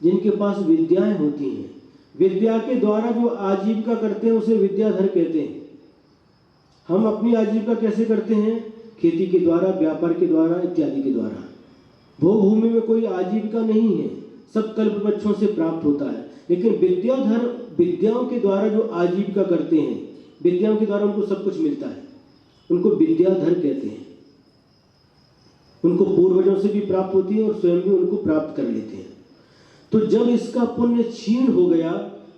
जिनके पास विद्याएं होती हैं, विद्या के द्वारा जो आजीविका करते हैं उसे विद्याधर कहते हैं। हम अपनी आजीविका कैसे करते हैं? खेती के द्वारा, व्यापार के द्वारा, इत्यादि के द्वारा। भोग भूमि में कोई आजीविका नहीं है, सब कल्प वृक्षों से प्राप्त होता है। लेकिन विद्याधर विद्याओं के द्वारा जो आजीविका करते हैं, विद्याओं के द्वारा उनको सब कुछ मिलता है, उनको विद्याधर कहते हैं। उनको पूर्वजों से भी प्राप्त होती है और स्वयं भी उनको प्राप्त कर लेते हैं। तो जब इसका पुण्य क्षीण हो गया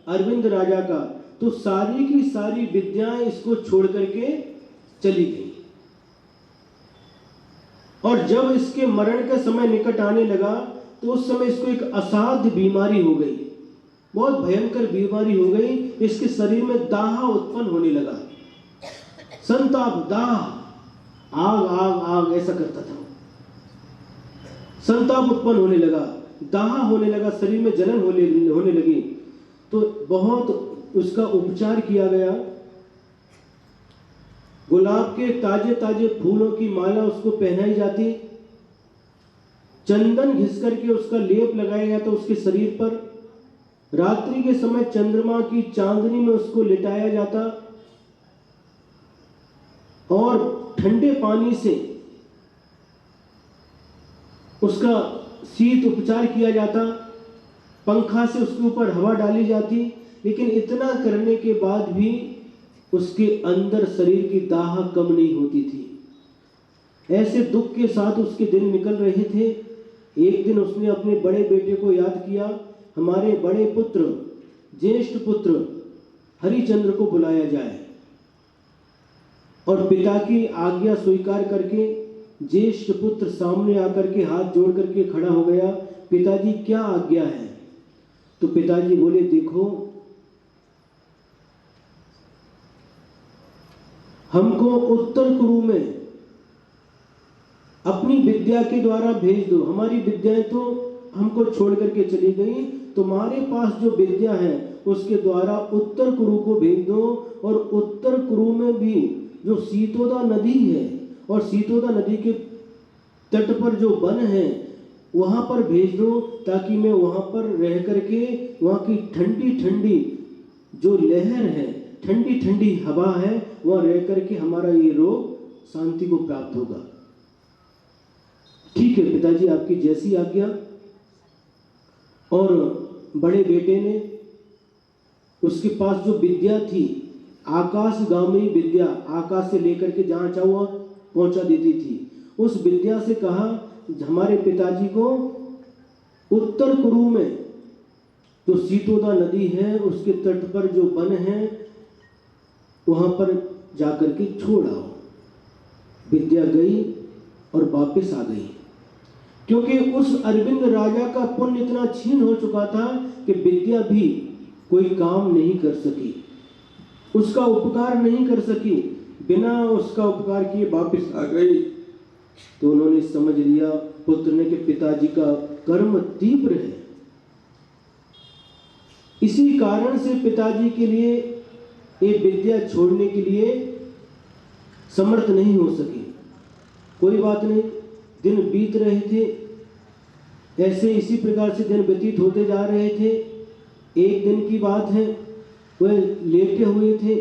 अरविंद राजा का, तो सारी की सारी विद्याएं इसको छोड़ करके चली गई। और जब इसके मरण का समय निकट आने लगा तो उस समय इसको एक असाध्य बीमारी हो गई, बहुत भयंकर बीमारी हो गई। इसके शरीर में दाह उत्पन्न होने लगा, संताप, दाह, आग आग आग ऐसा करता था। संताप उत्पन्न होने लगा, दाह होने लगा, शरीर में जलन होने लगी। तो बहुत उसका उपचार किया गया। गुलाब के ताजे ताजे फूलों की माला उसको पहनाई जाती, चंदन घिस करके उसका लेप लगाया जाता उसके शरीर पर। रात्रि के समय चंद्रमा की चांदनी में उसको लिटाया जाता और ठंडे पानी से उसका शीत उपचार किया जाता, पंखा से उसके ऊपर हवा डाली जाती। लेकिन इतना करने के बाद भी उसके अंदर शरीर की दाह कम नहीं होती थी। ऐसे दुख के साथ उसके दिन निकल रहे थे। एक दिन उसने अपने बड़े बेटे को याद किया, हमारे बड़े पुत्र, ज्येष्ठ पुत्र हरिचंद्र को बुलाया जाए। और पिता की आज्ञा स्वीकार करके ज्येष्ठ पुत्र सामने आकर के हाथ जोड़ करके खड़ा हो गया, पिताजी क्या आज्ञा है? तो पिताजी बोले, देखो हमको उत्तर कुरु में अपनी विद्या के द्वारा भेज दो। हमारी विद्याएं तो हमको छोड़ करके चली गई, तुम्हारे पास जो विद्या है उसके द्वारा उत्तर कुरु को भेज दो। और उत्तर कुरु में भी जो सीतोदा नदी है और सीतोदा नदी के तट पर जो वन है वहां पर भेज दो, ताकि मैं वहां पर रह करके वहां की ठंडी ठंडी जो लहर है, ठंडी ठंडी हवा है, वहां रह करके हमारा ये रोग शांति को प्राप्त होगा। ठीक है पिताजी, आपकी जैसी आज्ञा। और बड़े बेटे ने, उसके पास जो विद्या थी आकाशगामी विद्या, आकाश से लेकर के जहां चाहो पहुंचा देती थी, उस विद्या से कहा हमारे पिताजी को उत्तर कुरु में जो सीतोदा नदी है उसके तट पर जो वन है वहां पर जाकर के छोड़ आओ। विद्या गई और वापस आ गई, क्योंकि उस अरविंद राजा का पुण्य इतना क्षीण हो चुका था कि विद्या भी कोई काम नहीं कर सकी, उसका उपकार नहीं कर सकी, बिना उसका उपकार किए वापस आ गई। तो उन्होंने समझ लिया पुत्र ने कि पिताजी का कर्म तीव्र है, इसी कारण से पिताजी के लिए ये विद्या छोड़ने के लिए समर्थ नहीं हो सके। कोई बात नहीं, दिन बीत रहे थे, ऐसे इसी प्रकार से दिन व्यतीत होते जा रहे थे। एक दिन की बात है, वह लेटे हुए थे,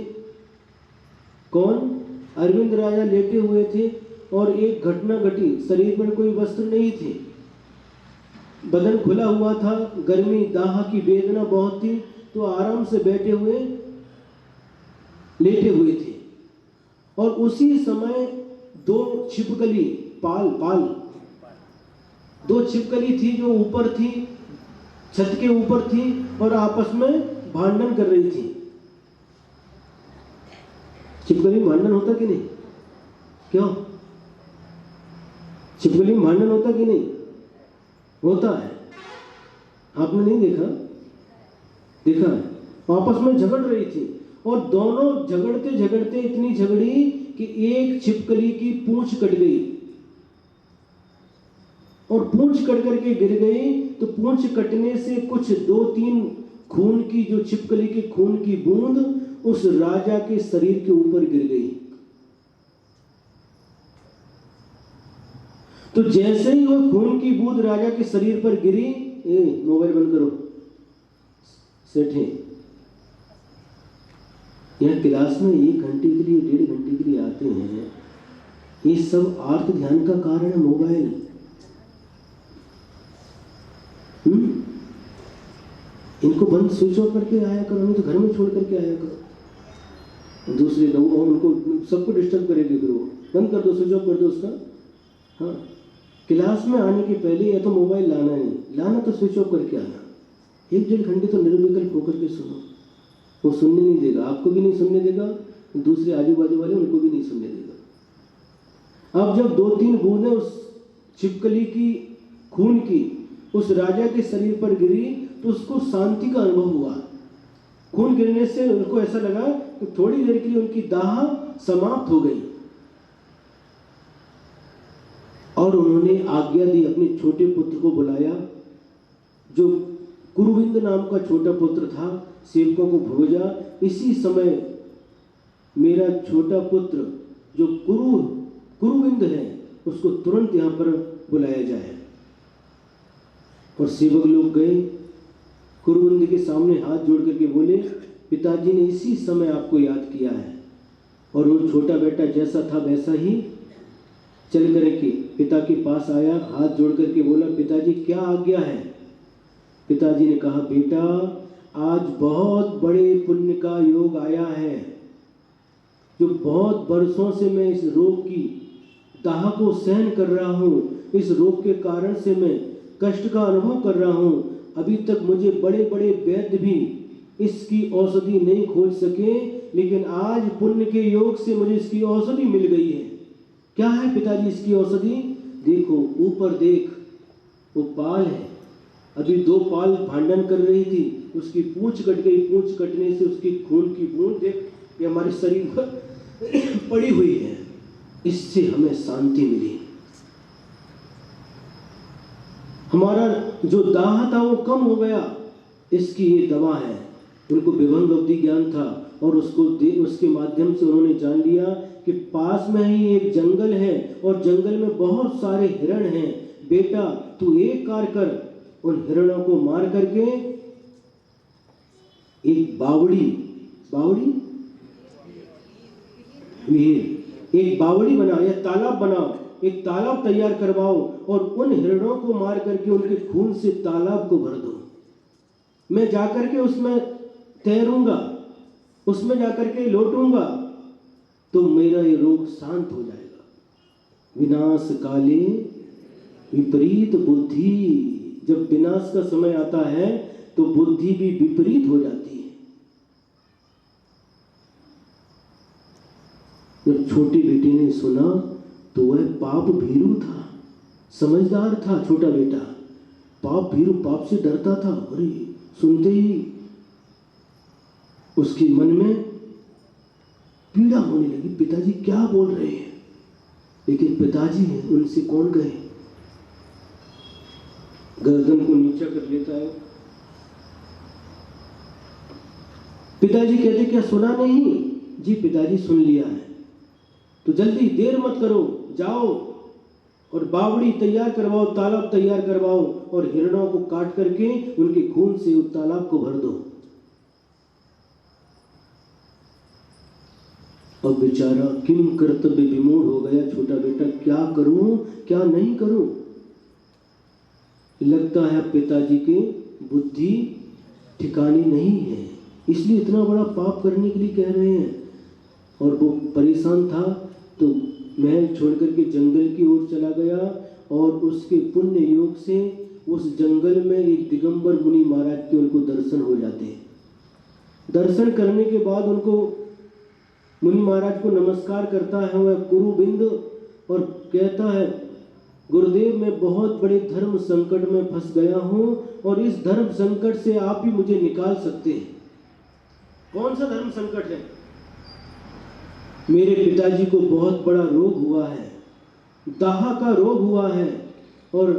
कौन? अरविंद राजा लेटे हुए थे और एक घटना घटी। शरीर पर कोई वस्त्र नहीं थे, बदन खुला हुआ था, गर्मी दाह की वेदना बहुत थी, तो आराम से बैठे हुए लेटे हुए थे। और उसी समय दो छिपकली दो छिपकली थी जो ऊपर थी, छत के ऊपर थी और आपस में भांडन कर रही थी। छिपकली में भांडन होता कि नहीं? क्यों? छिपकली में भांडन होता कि नहीं? होता है। आपने नहीं देखा? देखा है। आपस में झगड़ रही थी और दोनों झगड़ते झगड़ते इतनी झगड़ी कि एक छिपकली की पूंछ कट गई और पूंछ कट करके गिर गई। तो पूंछ कटने से कुछ 2-3 खून की, जो छिपकली के खून की बूंद उस राजा के शरीर के ऊपर गिर गई। तो जैसे ही वो खून की बूंद राजा के शरीर पर गिरी, मोबाइल बंद करो सेठ है, यह क्लास में 1 घंटे के लिए 1.5 घंटे के लिए आते हैं, ये सब आर्त ध्यान का कारण है मोबाइल। इनको बंद स्विच ऑफ करके आया करो, नहीं तो घर में छोड़ करके आया करो, दूसरे लोग और उनको सबको डिस्टर्ब करेंगे, करो बंद कर दो, स्विच ऑफ कर दो उसका। हाँ, क्लास में आने के पहले या तो मोबाइल लाना नहीं, लाना तो स्विच ऑफ करके आना। 1-1.5 घंटे तो निर्विकल्प होकर के सुनो, वो सुनने नहीं देगा, आपको भी नहीं सुनने देगा, दूसरे आजू बाजू वाले उनको भी नहीं सुनने देगा। अब जब 2-3 बूंदें उस छिपकली की खून की उस राजा के शरीर पर गिरी तो उसको शांति का अनुभव हुआ। खून गिरने से उनको ऐसा लगा कि थोड़ी देर के लिए उनकी दाह समाप्त हो गई और उन्होंने आज्ञा दी, अपने छोटे पुत्र को बुलाया, जो कुरुविंद नाम का छोटा पुत्र था, सेवकों को भेजा, इसी समय मेरा छोटा पुत्र जो कुरुविंद है उसको तुरंत यहाँ पर बुलाया जाए। और सेवक लोग गए, कुरुविंद के सामने हाथ जोड़ करके बोले, पिताजी ने इसी समय आपको याद किया है। और वो छोटा बेटा जैसा था वैसा ही चल करके पिता के पास आया, हाथ जोड़ करके बोला, पिताजी क्या आज्ञा है? पिताजी ने कहा, बेटा आज बहुत बड़े पुण्य का योग आया है, जो बहुत वर्षों से मैं इस रोग की दाह को सहन कर रहा हूँ, इस रोग के कारण से मैं कष्ट का अनुभव कर रहा हूँ। अभी तक मुझे बड़े बड़े वैद्य भी इसकी औषधि नहीं खोज सके, लेकिन आज पुण्य के योग से मुझे इसकी औषधि मिल गई है। क्या है पिताजी इसकी औषधि? देखो ऊपर देख, वो पाल है। अभी 2 पाल भांडन कर रही थी, उसकी पूंछ कट गई। पूंछ कटने से उसकी खून की बूंद देख, ये हमारे शरीर पर पड़ी हुई है। इससे हमें शांति मिली। हमारा जो दाह था वो कम हो गया। इसकी ये दवा है। उनको विभंग अवधि ज्ञान था और उसके माध्यम से उन्होंने जान लिया कि पास में ही एक जंगल है और जंगल में बहुत सारे हिरण हैं। बेटा तू एक कार्य कर, उन हिरणों को मार करके एक बावड़ी एक बावड़ी बनाओ या तालाब बनाओ, एक तालाब तैयार करवाओ और उन हिरणों को मार करके उनके खून से तालाब को भर दो। मैं जाकर के उसमें तैरूंगा, उसमें जाकर के लौटूंगा तो मेरा ये रोग शांत हो जाएगा। विनाश काले विपरीत बुद्धि। जब विनाश का समय आता है तो बुद्धि भी विपरीत हो जाती है। जब छोटी बेटी ने सुना तो वह पाप भीरू था, समझदार था छोटा बेटा। पाप भीरू पाप से डरता था। अरे सुनते ही उसके मन में पीड़ा होने लगी। पिताजी क्या बोल रहे हैं? लेकिन पिताजी हैं, उनसे कौन कहे। गर्दन को नीचा कर लेता है। पिताजी कहते क्या सुना नहीं? जी पिताजी सुन लिया है। तो जल्दी देर मत करो, जाओ और बावड़ी तैयार करवाओ, तालाब तैयार करवाओ और हिरणों को काट करके उनके खून से उस तालाब को भर दो। अब बेचारा किम कर्तव्य विमूढ़ हो गया छोटा बेटा। क्या करूं क्या नहीं करूं? लगता है पिताजी की बुद्धि ठिकानी नहीं है, इसलिए इतना बड़ा पाप करने के लिए कह रहे हैं। और वो परेशान था तो महल छोड़ करके जंगल की ओर चला गया और उसके पुण्य योग से उस जंगल में एक दिगंबर मुनि महाराज के उनको दर्शन हो जाते हैं। दर्शन करने के बाद उनको मुनि महाराज को नमस्कार करता है वह कुरुबिंद और कहता है गुरुदेव मैं बहुत बड़े धर्म संकट में फंस गया हूं और इस धर्म संकट से आप ही मुझे निकाल सकते हैं। कौन सा धर्म संकट है? मेरे पिताजी को बहुत बड़ा रोग हुआ है, दाह का रोग हुआ है और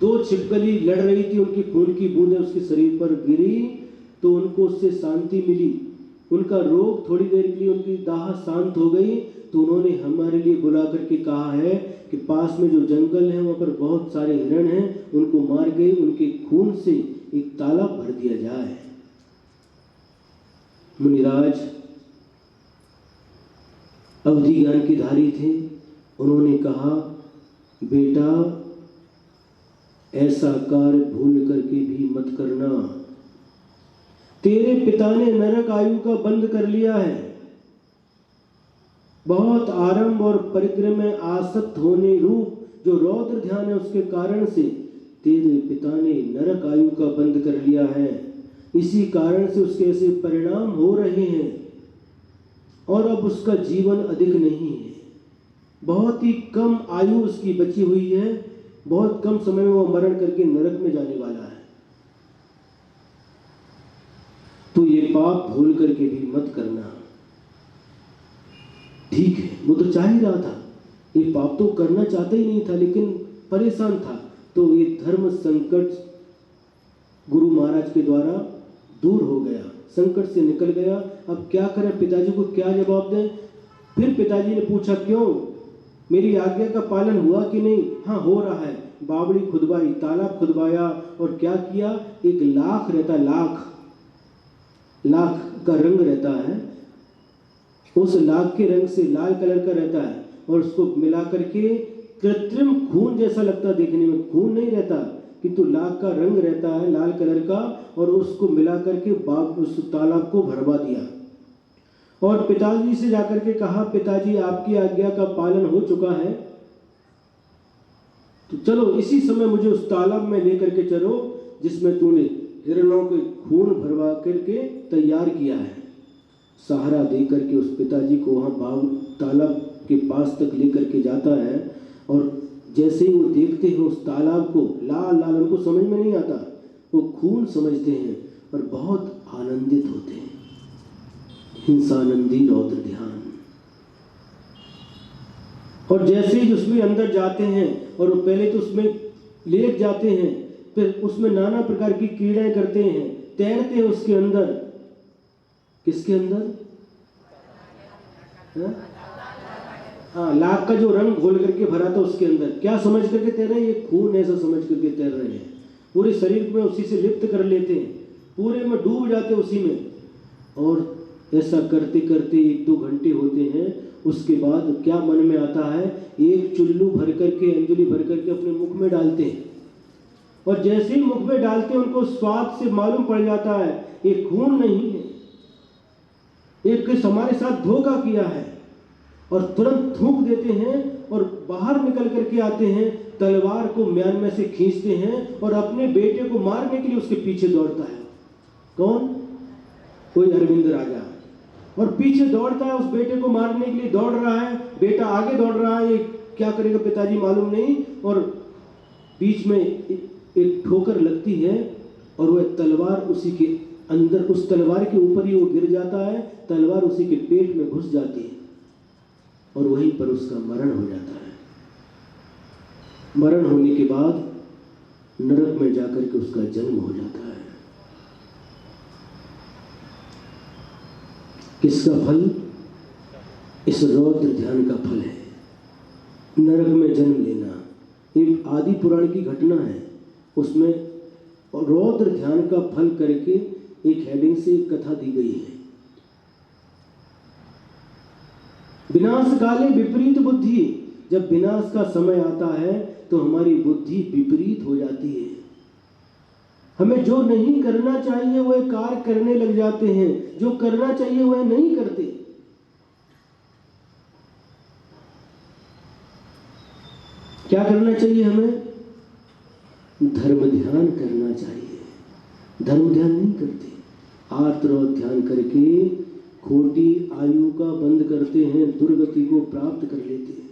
2 छिपकली लड़ रही थी, उनकी खून की बूंदें उसके शरीर पर गिरी तो उनको उससे शांति मिली। उनका रोग थोड़ी देर के लिए उनकी दाह शांत हो गई तो उन्होंने हमारे लिए बुला करके कहा है कि पास में जो जंगल है वहाँ पर बहुत सारे हिरण हैं, उनको मार के उनके खून से एक तालाब भर दिया जाए। मुनिराज अवधि ज्ञान के धारी थे। उन्होंने कहा बेटा ऐसा कार्य भूल करके भी मत करना। तेरे पिता ने नरक आयु का बंद कर लिया है। बहुत आरंभ और परिक्रम में आसक्त होने रूप जो रौद्र ध्यान है उसके कारण से तेरे पिता ने नरक आयु का बंद कर लिया है। इसी कारण से उसके ऐसे परिणाम हो रहे हैं और अब उसका जीवन अधिक नहीं है। बहुत ही कम आयु उसकी बची हुई है। बहुत कम समय में वो मरण करके नरक में जाने वाला है। तो ये पाप भूल करके भी मत करना। ठीक है, वो तो चाह ही रहा था, ये पाप तो करना चाहता ही नहीं था लेकिन परेशान था। तो ये धर्म संकट गुरु महाराज के द्वारा दूर हो गया, संकट से निकल गया। अब क्या करें, पिताजी को क्या जवाब दें? फिर पिताजी ने पूछा क्यों, मेरी आज्ञा का पालन हुआ कि नहीं? हाँ हो रहा है। बावड़ी खुदवाई, तालाब खुदवाया और क्या किया, एक लाख रहता, लाख का रंग रहता है, उस लाख के रंग से लाल कलर का रहता है और उसको मिला करके कृत्रिम खून जैसा लगता, देखने में खून नहीं रहता किंतु लाख का रंग रहता है लाल कलर का, और उसको मिला करके उस तालाब को भरवा दिया। और पिताजी से जाकर के कहा पिताजी आपकी आज्ञा का पालन हो चुका है, तो चलो इसी समय मुझे उस तालाब में लेकर के चलो जिसमें तूने हिरणों के खून भरवा करके तैयार किया है। सहारा दे करके उस पिताजी को वहाँ बाग तालाब के पास तक लेकर के जाता है, और जैसे ही वो देखते हैं उस तालाब को, लाल लाल, उनको समझ में नहीं आता, वो खून समझते हैं और बहुत आनंदित होते हैं। हिंसानंदी रौद्र ध्यान। और जैसे ही उसमें अंदर जाते हैं और वो पहले तो उसमें लेट जाते हैं, फिर उसमें नाना प्रकार की क्रीड़ाएं करते हैं, तैरते हैं उसके अंदर। किसके अंदर? हाँ, लाख का जो रंग घोल करके भरा था उसके अंदर। क्या समझ करके तैर रहे हैं? ये खून ऐसा समझ करके तैर रहे हैं। पूरे शरीर में उसी से लिप्त कर लेते हैं, पूरे में डूब जाते हैं उसी में। और ऐसा करते करते 1-2 घंटे होते हैं। उसके बाद क्या मन में आता है, एक चुल्लू भर करके, अंजलि भर करके अपने मुख में डालते हैं, और जैसे ही मुख में डालते हैं उनको स्वाद से मालूम पड़ जाता है ये खून नहीं है, एक हमारे साथ धोखा किया है, और तुरंत थूक देते हैं और बाहर निकल करके आते हैं, तलवार को म्यान में से खींचते हैं और अपने बेटे को मारने के लिए उसके पीछे दौड़ता है। कौन? कोई अरविंद राजा, और पीछे दौड़ता है, उस बेटे को मारने के लिए दौड़ रहा है। बेटा आगे दौड़ रहा है, ये क्या करेगा पिताजी मालूम नहीं, और बीच में एक ठोकर लगती है और वह तलवार उसी के अंदर, उस तलवार के ऊपर ही वो गिर जाता है, तलवार उसी के पेट में घुस जाती है और वहीं पर उसका मरण हो जाता है। मरण होने के बाद नरक में जाकर के उसका जन्म हो जाता है। किसका फल? इस रौद्र ध्यान का फल है, नरक में जन्म लेना। एक आदि पुराण की घटना है, उसमें रौद्र ध्यान का फल करके एक हेडिंग से एक कथा दी गई है। विनाश काले विपरीत बुद्धि। जब विनाश का समय आता है तो हमारी बुद्धि विपरीत हो जाती है। हमें जो नहीं करना चाहिए वह कार्य करने लग जाते हैं, जो करना चाहिए वह नहीं करते। क्या करना चाहिए हमें? धर्म ध्यान करना चाहिए। धर्म ध्यान नहीं करते, आर्तरोध ध्यान करके खोटी आयु का बंद करते हैं, दुर्गति को प्राप्त कर लेते हैं।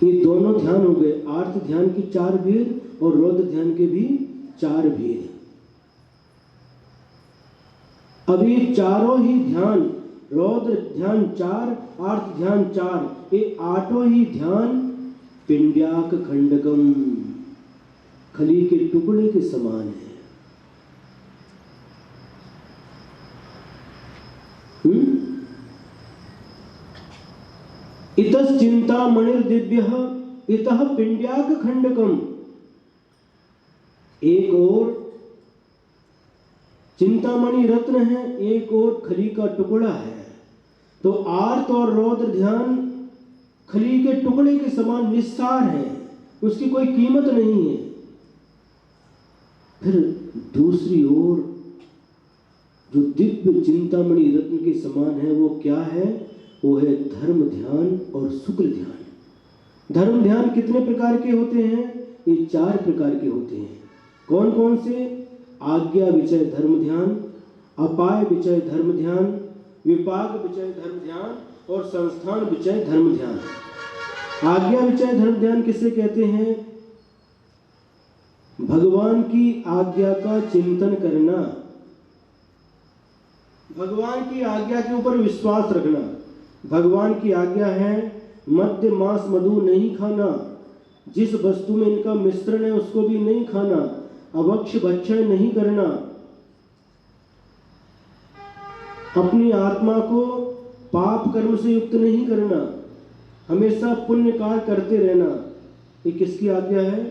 ये दोनों ध्यान हो गए, आर्त ध्यान की 4 भेद और रौद्र ध्यान के भी 4 भेद। अब ये चारों ही ध्यान, रौद्र ध्यान 4, आर्त ध्यान 4, ये 8 ही ध्यान पिंड्याक खंडकम, खली के टुकड़े के समान है। इतस चिंतामणिर दिव्य इतः पिंड्याक खंडकम। एक और चिंतामणि रत्न है, एक और खली का टुकड़ा है। तो आर्त और रौद्र ध्यान खली के टुकड़े के समान निस्सार है, उसकी कोई कीमत नहीं है। फिर दूसरी ओर जो दिव्य चिंतामणि रत्न के समान है वो क्या है? वो है धर्म ध्यान और शुक्ल ध्यान। धर्म ध्यान कितने प्रकार के होते हैं? ये 4 प्रकार के होते हैं। कौन कौन से? आज्ञा विचय धर्म ध्यान, अपाय विचय धर्म ध्यान, विपाक विचय धर्म ध्यान और संस्थान विचय धर्म ध्यान। आज्ञा विचय धर्म ध्यान किसे कहते हैं? भगवान की आज्ञा का चिंतन करना, भगवान की आज्ञा के ऊपर विश्वास रखना। भगवान की आज्ञा है मद्य मांस मधु नहीं खाना, जिस वस्तु में इनका मिश्रण है उसको भी नहीं खाना, अभक्ष भक्षण नहीं करना, अपनी आत्मा को पाप कर्म से युक्त नहीं करना, हमेशा पुण्य कार्य करते रहना। ये किसकी आज्ञा है?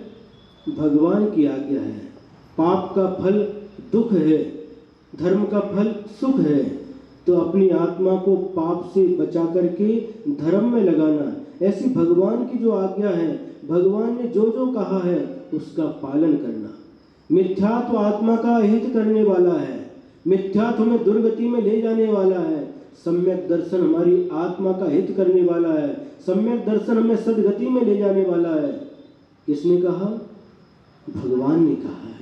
भगवान की आज्ञा है। पाप का फल दुख है, धर्म का फल सुख है। तो अपनी आत्मा को पाप से बचा करके धर्म में लगाना, ऐसी भगवान की जो आज्ञा है, भगवान ने जो जो कहा है उसका पालन करना। मिथ्यात्व आत्मा का हित करने वाला है, मिथ्यात्व हमें दुर्गति में ले जाने वाला है। सम्यक दर्शन हमारी आत्मा का हित करने वाला है, सम्यक दर्शन हमें सदगति में ले जाने वाला है। किसने कहा? भगवान ने कहा है,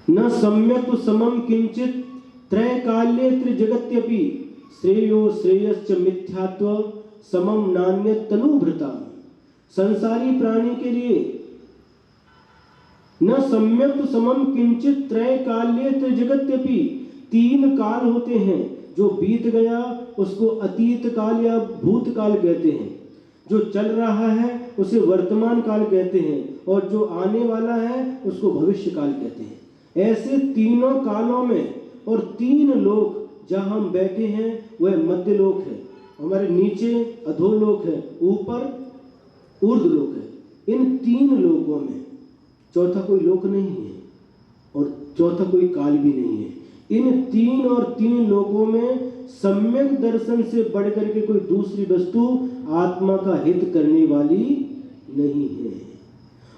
न सम्यक समम किंचित त्रैकाल्ये त्रिजगत्यपि श्रेयो श्रेयश्च मिथ्यात्व समम नान्य तनुभृता। संसारी प्राणी के लिए न सम्यक समम किंचित त्रैकाल्ये त्रिजगत्यपि, तीन काल होते हैं, जो बीत गया उसको अतीत काल या भूतकाल कहते हैं, जो चल रहा है उसे वर्तमान काल कहते हैं, और जो आने वाला है उसको भविष्य काल कहते हैं। ऐसे तीनों कालों में और तीन लोक जहां हम बैठे हैं वह मध्य लोक है, हमारे नीचे अधोलोक है, ऊपर ऊर्ध्वलोक है। इन तीन लोकों में चौथा कोई लोक नहीं है और चौथा कोई काल भी नहीं है। इन तीन और तीन लोकों में सम्यक दर्शन से बढ़कर के कोई दूसरी वस्तु आत्मा का हित करने वाली नहीं है।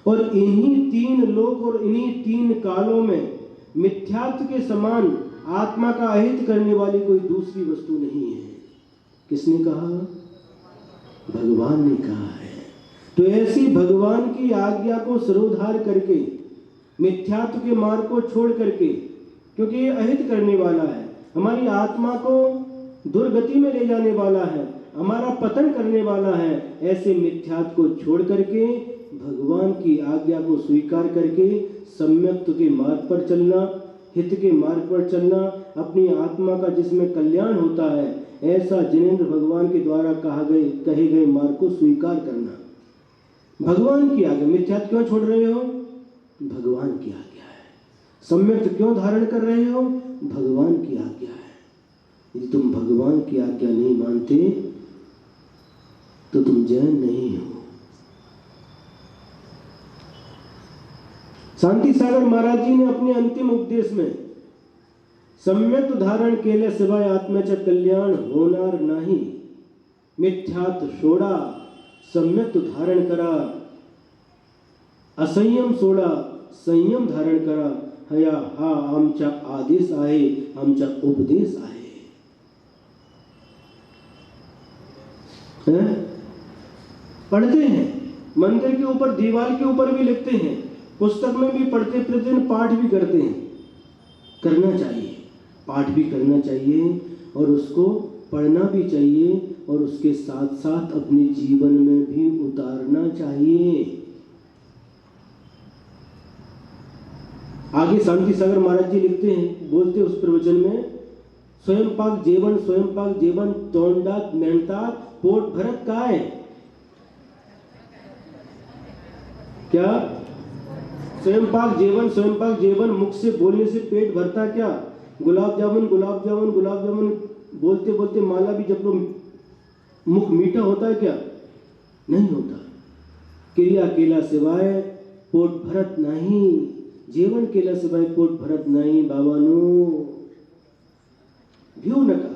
और इन्हीं तीन लोक और इन्हीं तीन कालों में मिथ्यात्व के समान आत्मा का अहित करने वाली कोई दूसरी वस्तु नहीं है। किसने कहा? भगवान ने कहा है। तो ऐसी भगवान की आज्ञा को सिरोधार करके, मिथ्यात्व के मार्ग को छोड़ करके, क्योंकि ये अहित करने वाला है, हमारी आत्मा को दुर्गति में ले जाने वाला है, हमारा पतन करने वाला है, ऐसे मिथ्यात्व को छोड़ करके भगवान की आज्ञा को स्वीकार करके सम्यक्त्व के मार्ग पर चलना, हित के मार्ग पर चलना, अपनी आत्मा का जिसमें कल्याण होता है, ऐसा जिनेंद्र भगवान के द्वारा कहे गए मार्ग को स्वीकार करना। भगवान की आज्ञा, मिथ्यात्व क्यों छोड़ रहे हो? भगवान की आज्ञा है। सम्यक्त्व क्यों धारण कर रहे हो? भगवान की आज्ञा है। यदि तुम भगवान की आज्ञा नहीं मानते तो तुम जैन नहीं हो। शांति सागर महाराज जी ने अपने अंतिम उपदेश में सम्यक्त्व धारण केले सिवाय आत्म्याचा कल्याण होणार नाही, मिथ्यात्व सोडा, सम्यक्त्व धारण करा, असंयम सोडा, संयम धारण करा, हया हा आमचा आदेश आहे, आमचा उपदेश आहे। पढ़ते हैं, मंदिर के ऊपर, दीवार के ऊपर भी लिखते हैं, पुस्तक में भी पढ़ते, प्रतिदिन पाठ भी करते हैं। करना चाहिए, पाठ भी करना चाहिए और उसको पढ़ना भी चाहिए और उसके साथ साथ अपने जीवन में भी उतारना चाहिए। आगे शांति सागर महाराज जी लिखते हैं, बोलते उस प्रवचन में, स्वयंपाक जेवण तोंडात मेहनतात पोट भरत काय। क्या? स्वयंपाक जेवण मुख से बोलने से पेट भरता क्या? गुलाब जामुन बोलते बोलते माला भी जब लोग मुख मीठा होता है क्या? नहीं होता। क्रिया केला सिवाय पोट भरत नहीं, जेवण केला सिवाय पोट भरत नहीं। बाबानो भिऊ नका।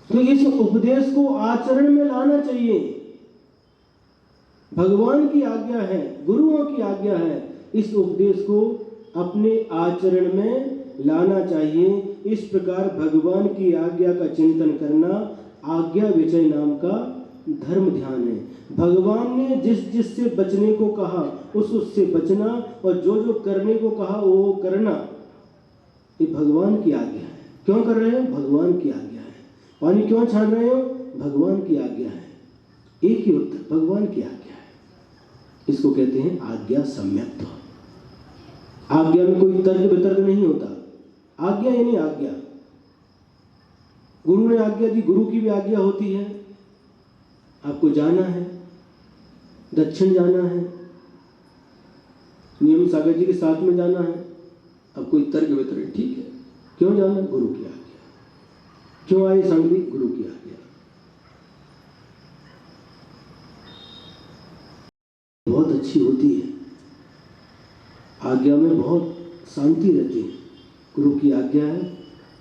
तो इस उपदेश को आचरण में लाना चाहिए। भगवान की आज्ञा है, गुरुओं की आज्ञा है, इस उपदेश को अपने आचरण में लाना चाहिए। इस प्रकार भगवान की आज्ञा का चिंतन करना आज्ञा विजय नाम का धर्म ध्यान है। भगवान ने जिस से बचने को कहा उससे बचना और जो करने को कहा वो करना, ये भगवान की आज्ञा है। क्यों कर रहे हो? भगवान की आज्ञा है। पानी क्यों छान रहे हो? भगवान की आज्ञा है। एक ही उत्तर, भगवान की आज्ञा है। इसको कहते हैं आज्ञा सम्यक्त्व। आज्ञा में कोई तर्क वितर्क नहीं होता। आज्ञा यानी आज्ञा। गुरु ने आज्ञा दी, गुरु की भी आज्ञा होती है। आपको जाना है, दक्षिण जाना है, नियम सागर जी के साथ में जाना है। अब कोई तर्क वितर्क, ठीक है, क्यों जाना? गुरु की आज्ञा। क्यों आए संगली? गुरु की आज्ञा। बहुत अच्छी होती है, आज्ञा में बहुत शांति रहती है। गुरु की आज्ञा है,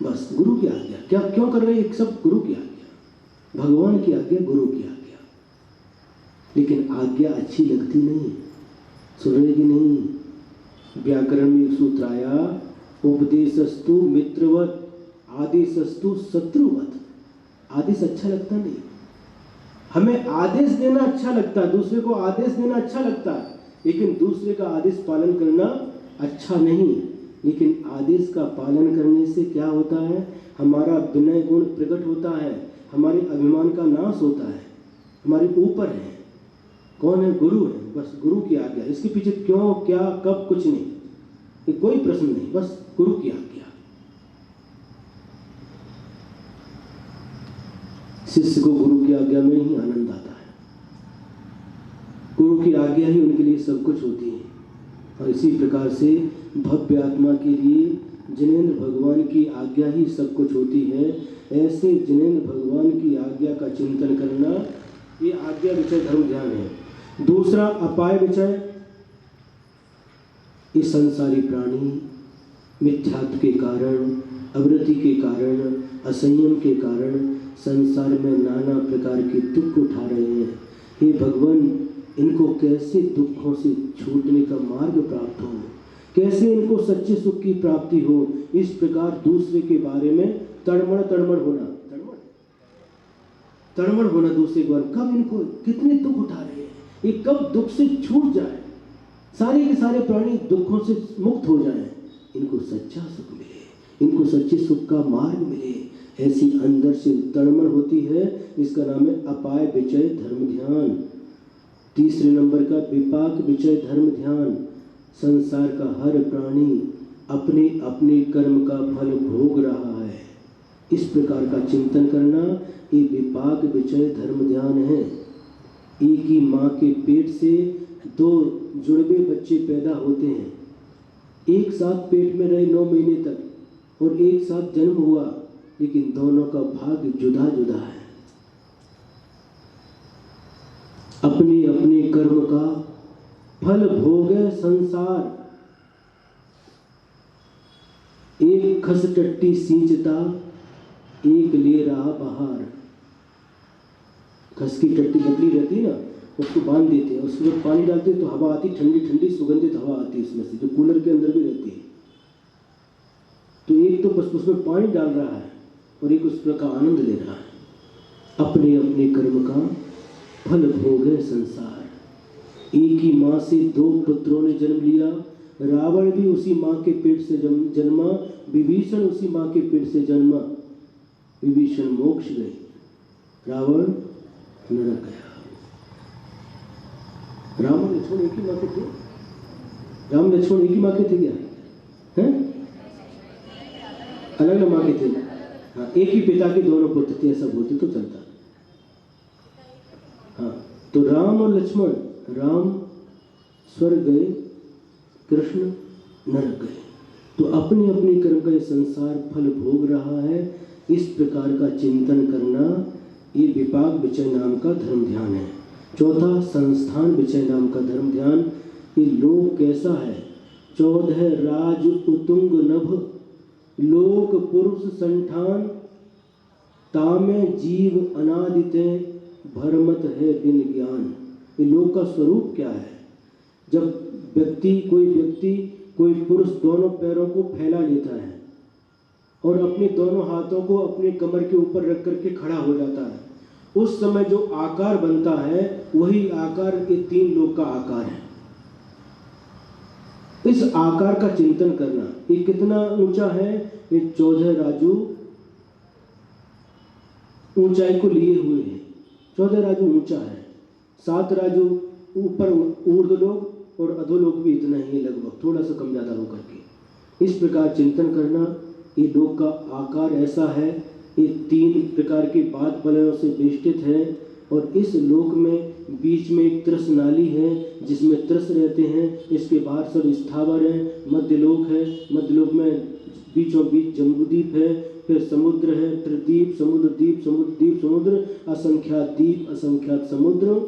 बस गुरु की आज्ञा। क्या क्यों कर रहे हैं? एक सब गुरु की आज्ञा, भगवान की आज्ञा, गुरु की आज्ञा। लेकिन आज्ञा अच्छी लगती नहीं, सुन रहे कि नहीं? व्याकरण में एक सूत्र आया, उपदेशस्तु मित्रवत, आदेशस्तु शत्रुवत। आदेश अच्छा लगता नहीं, हमें आदेश देना अच्छा लगता है, दूसरे को आदेश देना अच्छा लगता है, लेकिन दूसरे का आदेश पालन करना अच्छा नहीं। लेकिन आदेश का पालन करने से क्या होता है? हमारा विनय गुण प्रकट होता है, हमारे अभिमान का नाश होता है, हमारे ऊपर है। कौन है? गुरु है। बस गुरु की आज्ञा, इसके पीछे क्यों, क्या, कब, कुछ नहीं, ये कोई प्रश्न नहीं, बस गुरु की आज्ञा। शिष्य को गुरु की आज्ञा में ही आनंद आता है, गुरु की आज्ञा ही उनके लिए सब कुछ होती है। और इसी प्रकार से भव्य आत्मा के लिए जिनेंद्र भगवान की आज्ञा ही सब कुछ होती है। ऐसे जिनेंद्र भगवान की आज्ञा का चिंतन करना, ये आज्ञा विषय धर्म ध्यान है। दूसरा अपाय विषय, ये संसारी प्राणी मिथ्यात्व के कारण, अवृत्ति के कारण, असंयम के कारण संसार में नाना प्रकार के दुख उठा रहे हैं। हे भगवान, इनको कैसे दुखों से छूटने का मार्ग प्राप्त हो, कैसे इनको सच्चे सुख की प्राप्ति हो। इस प्रकार दूसरे के बारे में तड़मड़ होना दूसरे के बारे में, कब इनको कितने दुख उठा रहे हैं, ये कब दुख से छूट जाए, सारे के सारे प्राणी दुखों से मुक्त हो जाएं, इनको सच्चा सुख मिले, इनको सच्चे सुख का मार्ग मिले, ऐसी अंदर से तड़मड़ होती है। इसका नाम है अपाय विचय धर्म ध्यान। तीसरे नंबर का विपाक विचय धर्म ध्यान। संसार का हर प्राणी अपने अपने कर्म का फल भोग रहा है, इस प्रकार का चिंतन करना, ये विपाक विचय धर्म ध्यान है। एक ही माँ के पेट से दो जुड़वे बच्चे पैदा होते हैं, एक साथ पेट में रहे 9 महीने तक और एक साथ जन्म हुआ, लेकिन दोनों का भाग्य जुदा जुदा है। अपने अपने कर्म का फल भोगे संसार। एक खस टट्टी सींचता, एक ले रहा बाहर। खस की टट्टी लकड़ी रहती है ना, उसको बांध देते हैं, उसके बाद पानी डालते हैं तो हवा आती, ठंडी ठंडी सुगंधित हवा आती है उसमें से, जो कूलर के अंदर भी रहती है। तो एक तो बस उसमें पानी डाल रहा है और एक उस का आनंद ले रहा है। अपने अपने कर्म का फल भोगे संसार। एक ही माँ से 2 पुत्रों ने जन्म लिया। रावण भी उसी माँ के पेट से जन्मा, विभीषण उसी माँ के पेट से जन्मा। विभीषण मोक्ष गए, रावण नरक गया। राम और लक्ष्मण एक ही माँ के थे? राम लक्ष्मण एक ही माँ के थे क्या? हैं? अलग अलग माँ के थे। हाँ, एक ही पिता के दोनों पुत्र थे, ऐसा बोलते तो चलता। हाँ, तो राम और लक्ष्मण, राम स्वर्ग गए, कृष्ण नरक गए। तो अपने अपने कर्म का ये संसार फल भोग रहा है, इस प्रकार का चिंतन करना, ये विपाक विचय नाम का धर्म ध्यान है। चौथा संस्थान विचय नाम का धर्म ध्यान। ये लोक कैसा है? 14 राज उतुंग नभ, लोक पुरुष संठान, तामे जीव अनादिते, भरमत है बिन ज्ञान। ये लोक का स्वरूप क्या है? जब कोई व्यक्ति कोई पुरुष दोनों पैरों को फैला लेता है और अपने दोनों हाथों को अपने कमर के ऊपर रख करके खड़ा हो जाता है, उस समय जो आकार बनता है वही आकार ये 3 लोक का आकार है। इस आकार का चिंतन करना, ये कितना ऊंचा है? ये 14 राजू ऊंचाई को लिए हुए हैं। 14 राजू ऊंचा है, 7 राजू ऊपर ऊर्ध्व लोक और अधोलोक भी इतना ही है, लगभग थोड़ा सा कम ज़्यादा होकर के। इस प्रकार चिंतन करना, ये लोक का आकार ऐसा है, ये 3 प्रकार के बात बलयों से बेष्टित है और इस लोक में बीच में एक त्रस नाली है जिसमें त्रस रहते हैं। इसके बाहर सब स्थावर है, मध्यलोक है, मध्यलोक में बीचों बीच जम्बूद्वीप है, फिर समुद्र है, त्रिद्वीप, समुद्र द्वीप, समुद्र द्वीप, समुद्र, असंख्यात द्वीप, असंख्यात समुद्र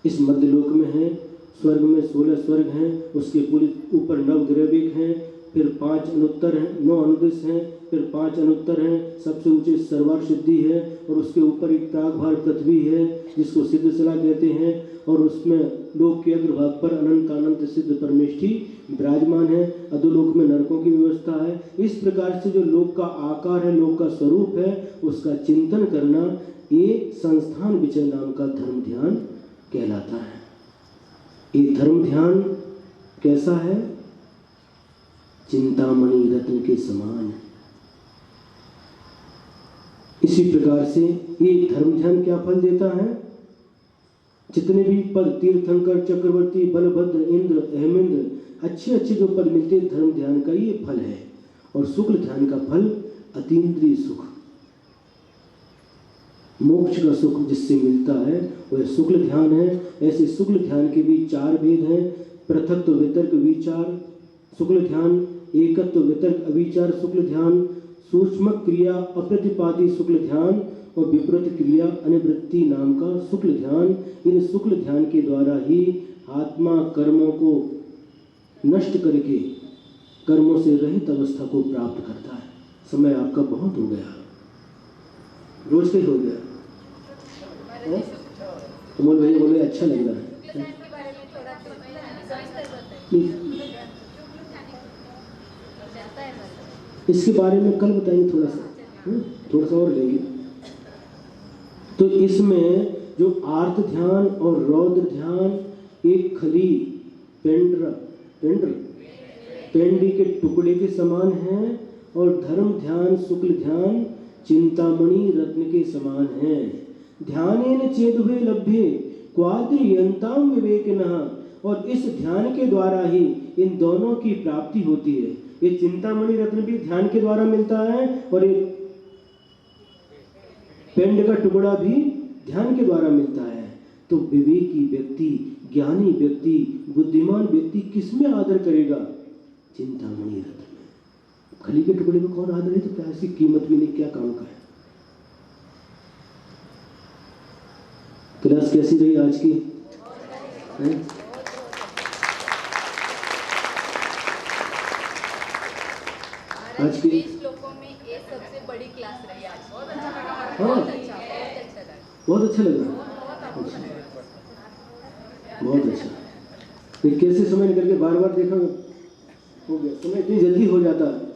इस मध्यलोक में है। स्वर्ग में 16 स्वर्ग हैं, उसके पूरे ऊपर 9 ग्रहवेग हैं, फिर 5 अनुत्तर हैं, 9 अनुदिश हैं, फिर 5 अनुत्तर हैं, सबसे ऊंचे सर्वार सिद्धि है, और उसके ऊपर एक प्रागभार पृथ्वी है जिसको सिद्धशिला कहते हैं, और उसमें लोक के अग्रभाग पर अनंत अनंत सिद्ध परमेष्ठी विराजमान है। अधोलोक में नरकों की व्यवस्था है। इस प्रकार से जो लोक का आकार है, लोक का स्वरूप है, उसका चिंतन करना ये संस्थान विचय नाम का धर्म ध्यान कहलाता है। ये धर्म ध्यान कैसा है? चिंतामणि रत्न के समान। इसी प्रकार से ये धर्म ध्यान क्या फल देता है? जितने भी पद तीर्थंकर, चक्रवर्ती, बलभद्र, इंद्र, अहमेंद्र, अच्छे अच्छे जो पद मिलते हैं, धर्म ध्यान का ये फल है। और शुक्ल ध्यान का फल अतीन्द्रिय सुख, मोक्ष का सुख जिससे मिलता है वह शुक्ल ध्यान है। ऐसे शुक्ल ध्यान के भी 4 भेद हैं: पृथक्त्व वितर्क विचार शुक्ल ध्यान, एकत्व वितर्क अविचार शुक्ल ध्यान, सूक्ष्म क्रिया अप्रतिपादी शुक्ल ध्यान, और विपरीत क्रिया अनिवृत्ति नाम का शुक्ल ध्यान। इन शुक्ल ध्यान के द्वारा ही आत्मा कर्मों को नष्ट करके कर्मों से रहित अवस्था को प्राप्त करता है। समय आपका बहुत हो गया, रोज का ही हो गया। अमोल भैया बोले अच्छा लग रहा है। इसके बारे में कल बताएंगे थोड़ा सा और लेंगे। तो इसमें जो आर्त ध्यान और रौद्र ध्यान एक खली पेंडी के टुकड़े के समान है, और धर्म ध्यान शुक्ल ध्यान चिंतामणि रत्न के समान है। ध्यानेन चेदुभे लभ्ये क्वाद्रियंताम विवेकिनः। और इस ध्यान के द्वारा ही इन दोनों की प्राप्ति होती है। ये चिंतामणि रत्न भी ध्यान के द्वारा मिलता है, और ये पेंड का टुकड़ा भी ध्यान के द्वारा मिलता है। तो विवेकी व्यक्ति, ज्ञानी व्यक्ति, बुद्धिमान व्यक्ति किसमें आदर करेगा? चिंतामणि रत्न में। खली के टुकड़े में कौन आदर है? तो क्या ऐसी कीमत भी नहीं, क्या काम का है। क्लास कैसी रही आज की? आज की श्लोकों में ये सबसे बड़ी क्लास रही आज। बहुत अच्छा लगा। हाँ, बहुत अच्छा लगा। बहुत अच्छा। फिर कैसे समय निकल के बार बार देखा हो गया। समय इतनी जल्दी हो जाता है।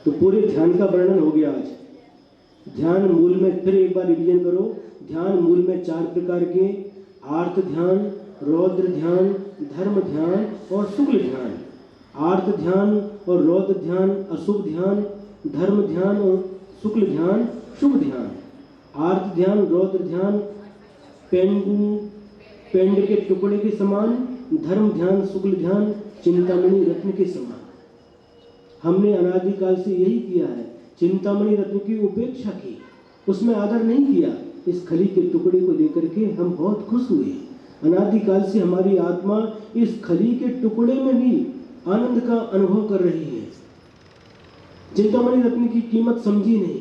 तो पूरे ध्यान का वर्णन हो गया आज। ध्यान मूल में फिर एक बार रिवीजन करो। ध्यान मूल में 4 प्रकार के: आर्त ध्यान, रौद्र ध्यान, धर्म ध्यान और शुक्ल ध्यान। आर्त ध्यान और रौद्र ध्यान अशुभ ध्यान, धर्म ध्यान और शुक्ल ध्यान शुभ ध्यान। आर्त ध्यान, रौद्र ध्यान पेंड के टुकड़े के समान, धर्म ध्यान, शुक्ल ध्यान चिंतामणि रत्न के समान। हमने अनादिकाल से यही किया है। चिंतामणि रत्न की उपेक्षा की, उसमें आदर नहीं किया। इस खली के टुकड़े को लेकर के हम बहुत खुश हुए। अनादिकाल से हमारी आत्मा इस खली के टुकड़े में भी आनंद का अनुभव कर रही है। चिंतामणि रत्न की कीमत समझी नहीं,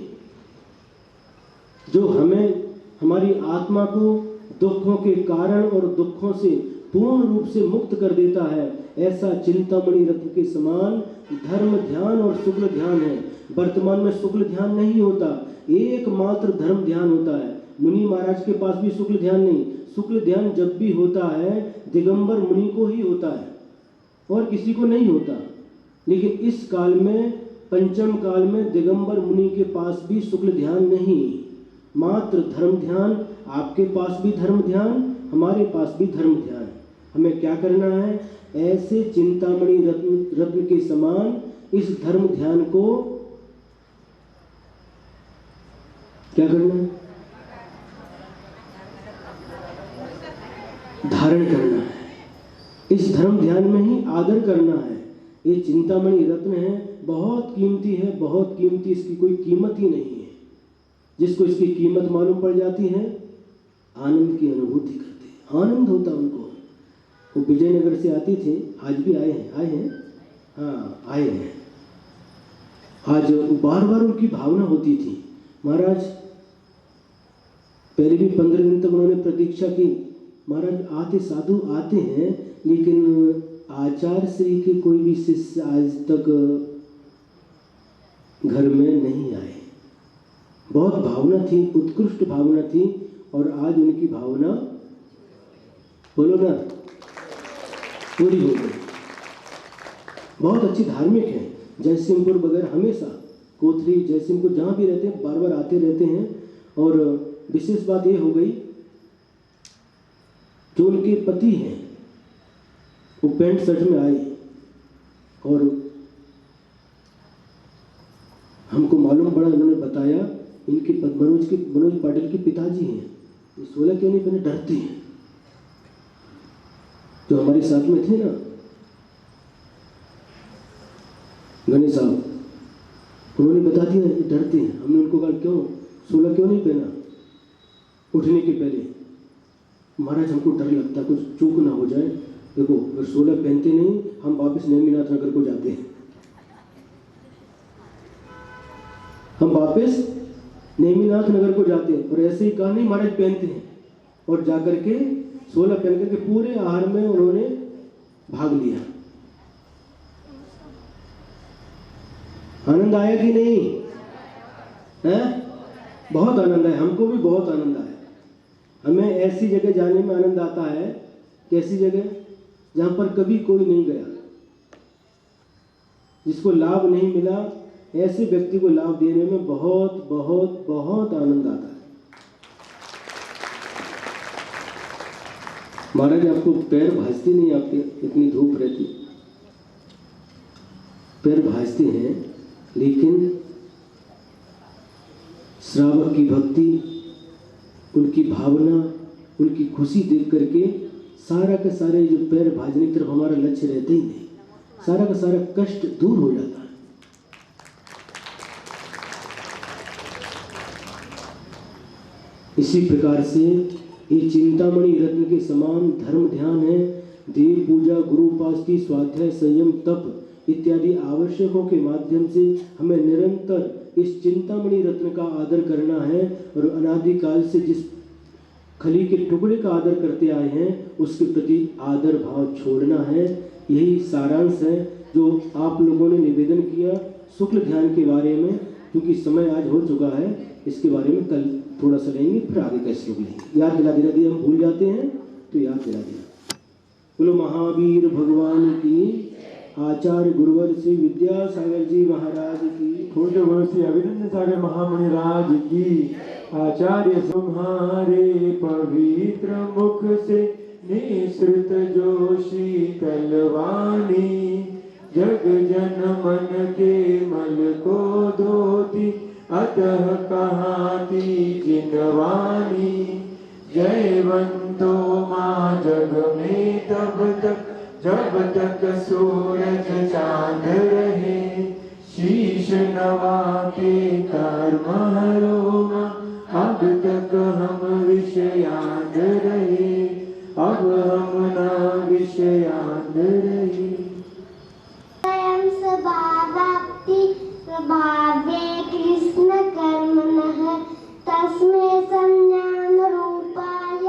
जो हमें हमारी आत्मा को दुखों के कारण और दुखों से पूर्ण रूप से मुक्त कर देता है। ऐसा चिंतामणि रत्न के समान धर्म ध्यान और शुक्ल ध्यान है। वर्तमान में शुक्ल ध्यान नहीं होता, एकमात्र धर्म ध्यान होता है। मुनि महाराज के पास भी शुक्ल ध्यान नहीं। शुक्ल ध्यान जब भी होता है दिगंबर मुनि को ही होता है और किसी को नहीं होता। लेकिन इस काल में, पंचम काल में, दिगंबर मुनि के पास भी शुक्ल ध्यान नहीं, मात्र धर्म ध्यान। आपके पास भी धर्म ध्यान, हमारे पास भी धर्म ध्यान। हमें क्या करना है? ऐसे चिंतामणि रत्न के समान इस धर्म ध्यान को क्या करना है? धारण करना है। इस धर्म ध्यान में ही आदर करना है। ये चिंतामणि रत्न है, बहुत कीमती है, बहुत कीमती। इसकी कोई कीमत ही नहीं है। जिसको इसकी कीमत मालूम पड़ जाती है, आनंद की अनुभूति करते हैं, आनंद होता उनको। वो विजयनगर से आती थी, आज भी आए हैं हाँ आए हैं। आज बार बार उनकी भावना होती थी। महाराज पहले भी 15 दिन तक उन्होंने प्रतीक्षा की। महाराज आते, साधु आते हैं, लेकिन आचार्य श्री के कोई भी शिष्य आज तक घर में नहीं आए। बहुत भावना थी, उत्कृष्ट भावना थी, और आज उनकी भावना, बोलो ना, पूरी हो गई। बहुत अच्छी धार्मिक है। जयसिंहपुर वगैरह हमेशा, कोथरी, जयसिंहपुर जहाँ भी रहते हैं बार बार आते रहते हैं। और विशेष बात ये हो गई, जो उनके पति हैं वो पैंट शर्ट में आए, और हमको मालूम पड़ा, उन्होंने बताया इनके मनोज पाटिल के पिताजी हैं, ये 16 क्यों नहीं पहने, डरते हैं। जो हमारे साथ में थे ना गणेश साहब, उन्होंने बता दिया डरते हैं। हमने उनको कहा क्यों 16 क्यों नहीं पहना उठने के पहले? महाराज हमको डर लगता कुछ चूक ना हो जाए। देखो अगर 16 पहनते नहीं, हम वापस नेमिनाथ नगर को जाते हैं, हम वापस नेमिनाथ नगर को जाते हैं। और ऐसे ही कहा नहीं महाराज पहनते हैं, और जाकर के 16 पहन करके पूरे आहार में उन्होंने भाग लिया। आनंद आया कि नहीं है? बहुत आनंद आया, हमको भी बहुत आनंद आया। हमें ऐसी जगह जाने में आनंद आता है, कैसी जगह जहाँ पर कभी कोई नहीं गया, जिसको लाभ नहीं मिला, ऐसे व्यक्ति को लाभ देने में बहुत बहुत बहुत आनंद आता है। महाराज आपको पैर भाजते नहीं, आपके इतनी धूप रहती, पैर भाजते हैं, लेकिन श्रावक की भक्ति, उनकी भावना, उनकी खुशी देख करके सारा का सारे जो पैर भाजने की तरफ हमारा लक्ष्य रहते ही नहीं, सारा का सारा कष्ट दूर हो जाता है। इसी प्रकार से ये चिंतामणि रत्न के समान धर्म ध्यान है, देव पूजा, गुरु उपासना, स्वाध्याय, संयम, तप इत्यादि आवश्यकों के माध्यम से हमें निरंतर इस चिंतामणि रत्न का आदर करना है। और अनादिकाल से जिस खली के टुकड़े का आदर करते आए हैं, उसके प्रति आदर भाव छोड़ना है। यही सारांश है जो आप लोगों ने निवेदन किया शुक्ल ध्यान के बारे में। क्योंकि समय आज हो चुका है, इसके बारे में कल थोड़ा सा लेंगे, फिर आगे का श्लोक लेंगे। याद दिला देना, दिया हम भूल जाते हैं तो याद दिला देना। बोलो महावीर भगवान की, आचार्य गुरुवर श्री विद्यासागर जी महाराज की, पूज्य गुरु श्री अभिनंदन सागर महामुनि राज की, आचार्य तुम्हारे पवित्र मुख से निसृत जो शीतल वाणी, जग जन मन के मल को धोती, अतः कहाती जिनवानी। जयवंतो माँ जग में तब तक, जब तक सूरज चांद रहे, शीश नवाते कर्म हरो माँ, अब तक हम विषयान रहे, अब हम न विषयान रहे। स्वयं स्वभावाप्ति स्वभावे कृष्ण कर्मणः, तस्मै संज्ञान रूपाय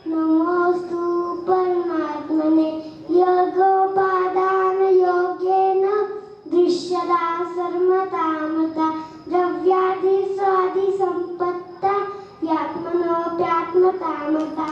नमोस्तु परमात्मने। योगोपादान योगेन दृश्यता सर्वतामता, द्रव्यादि स्वादि संपत्ता यात्मनोप्यात्मतामता।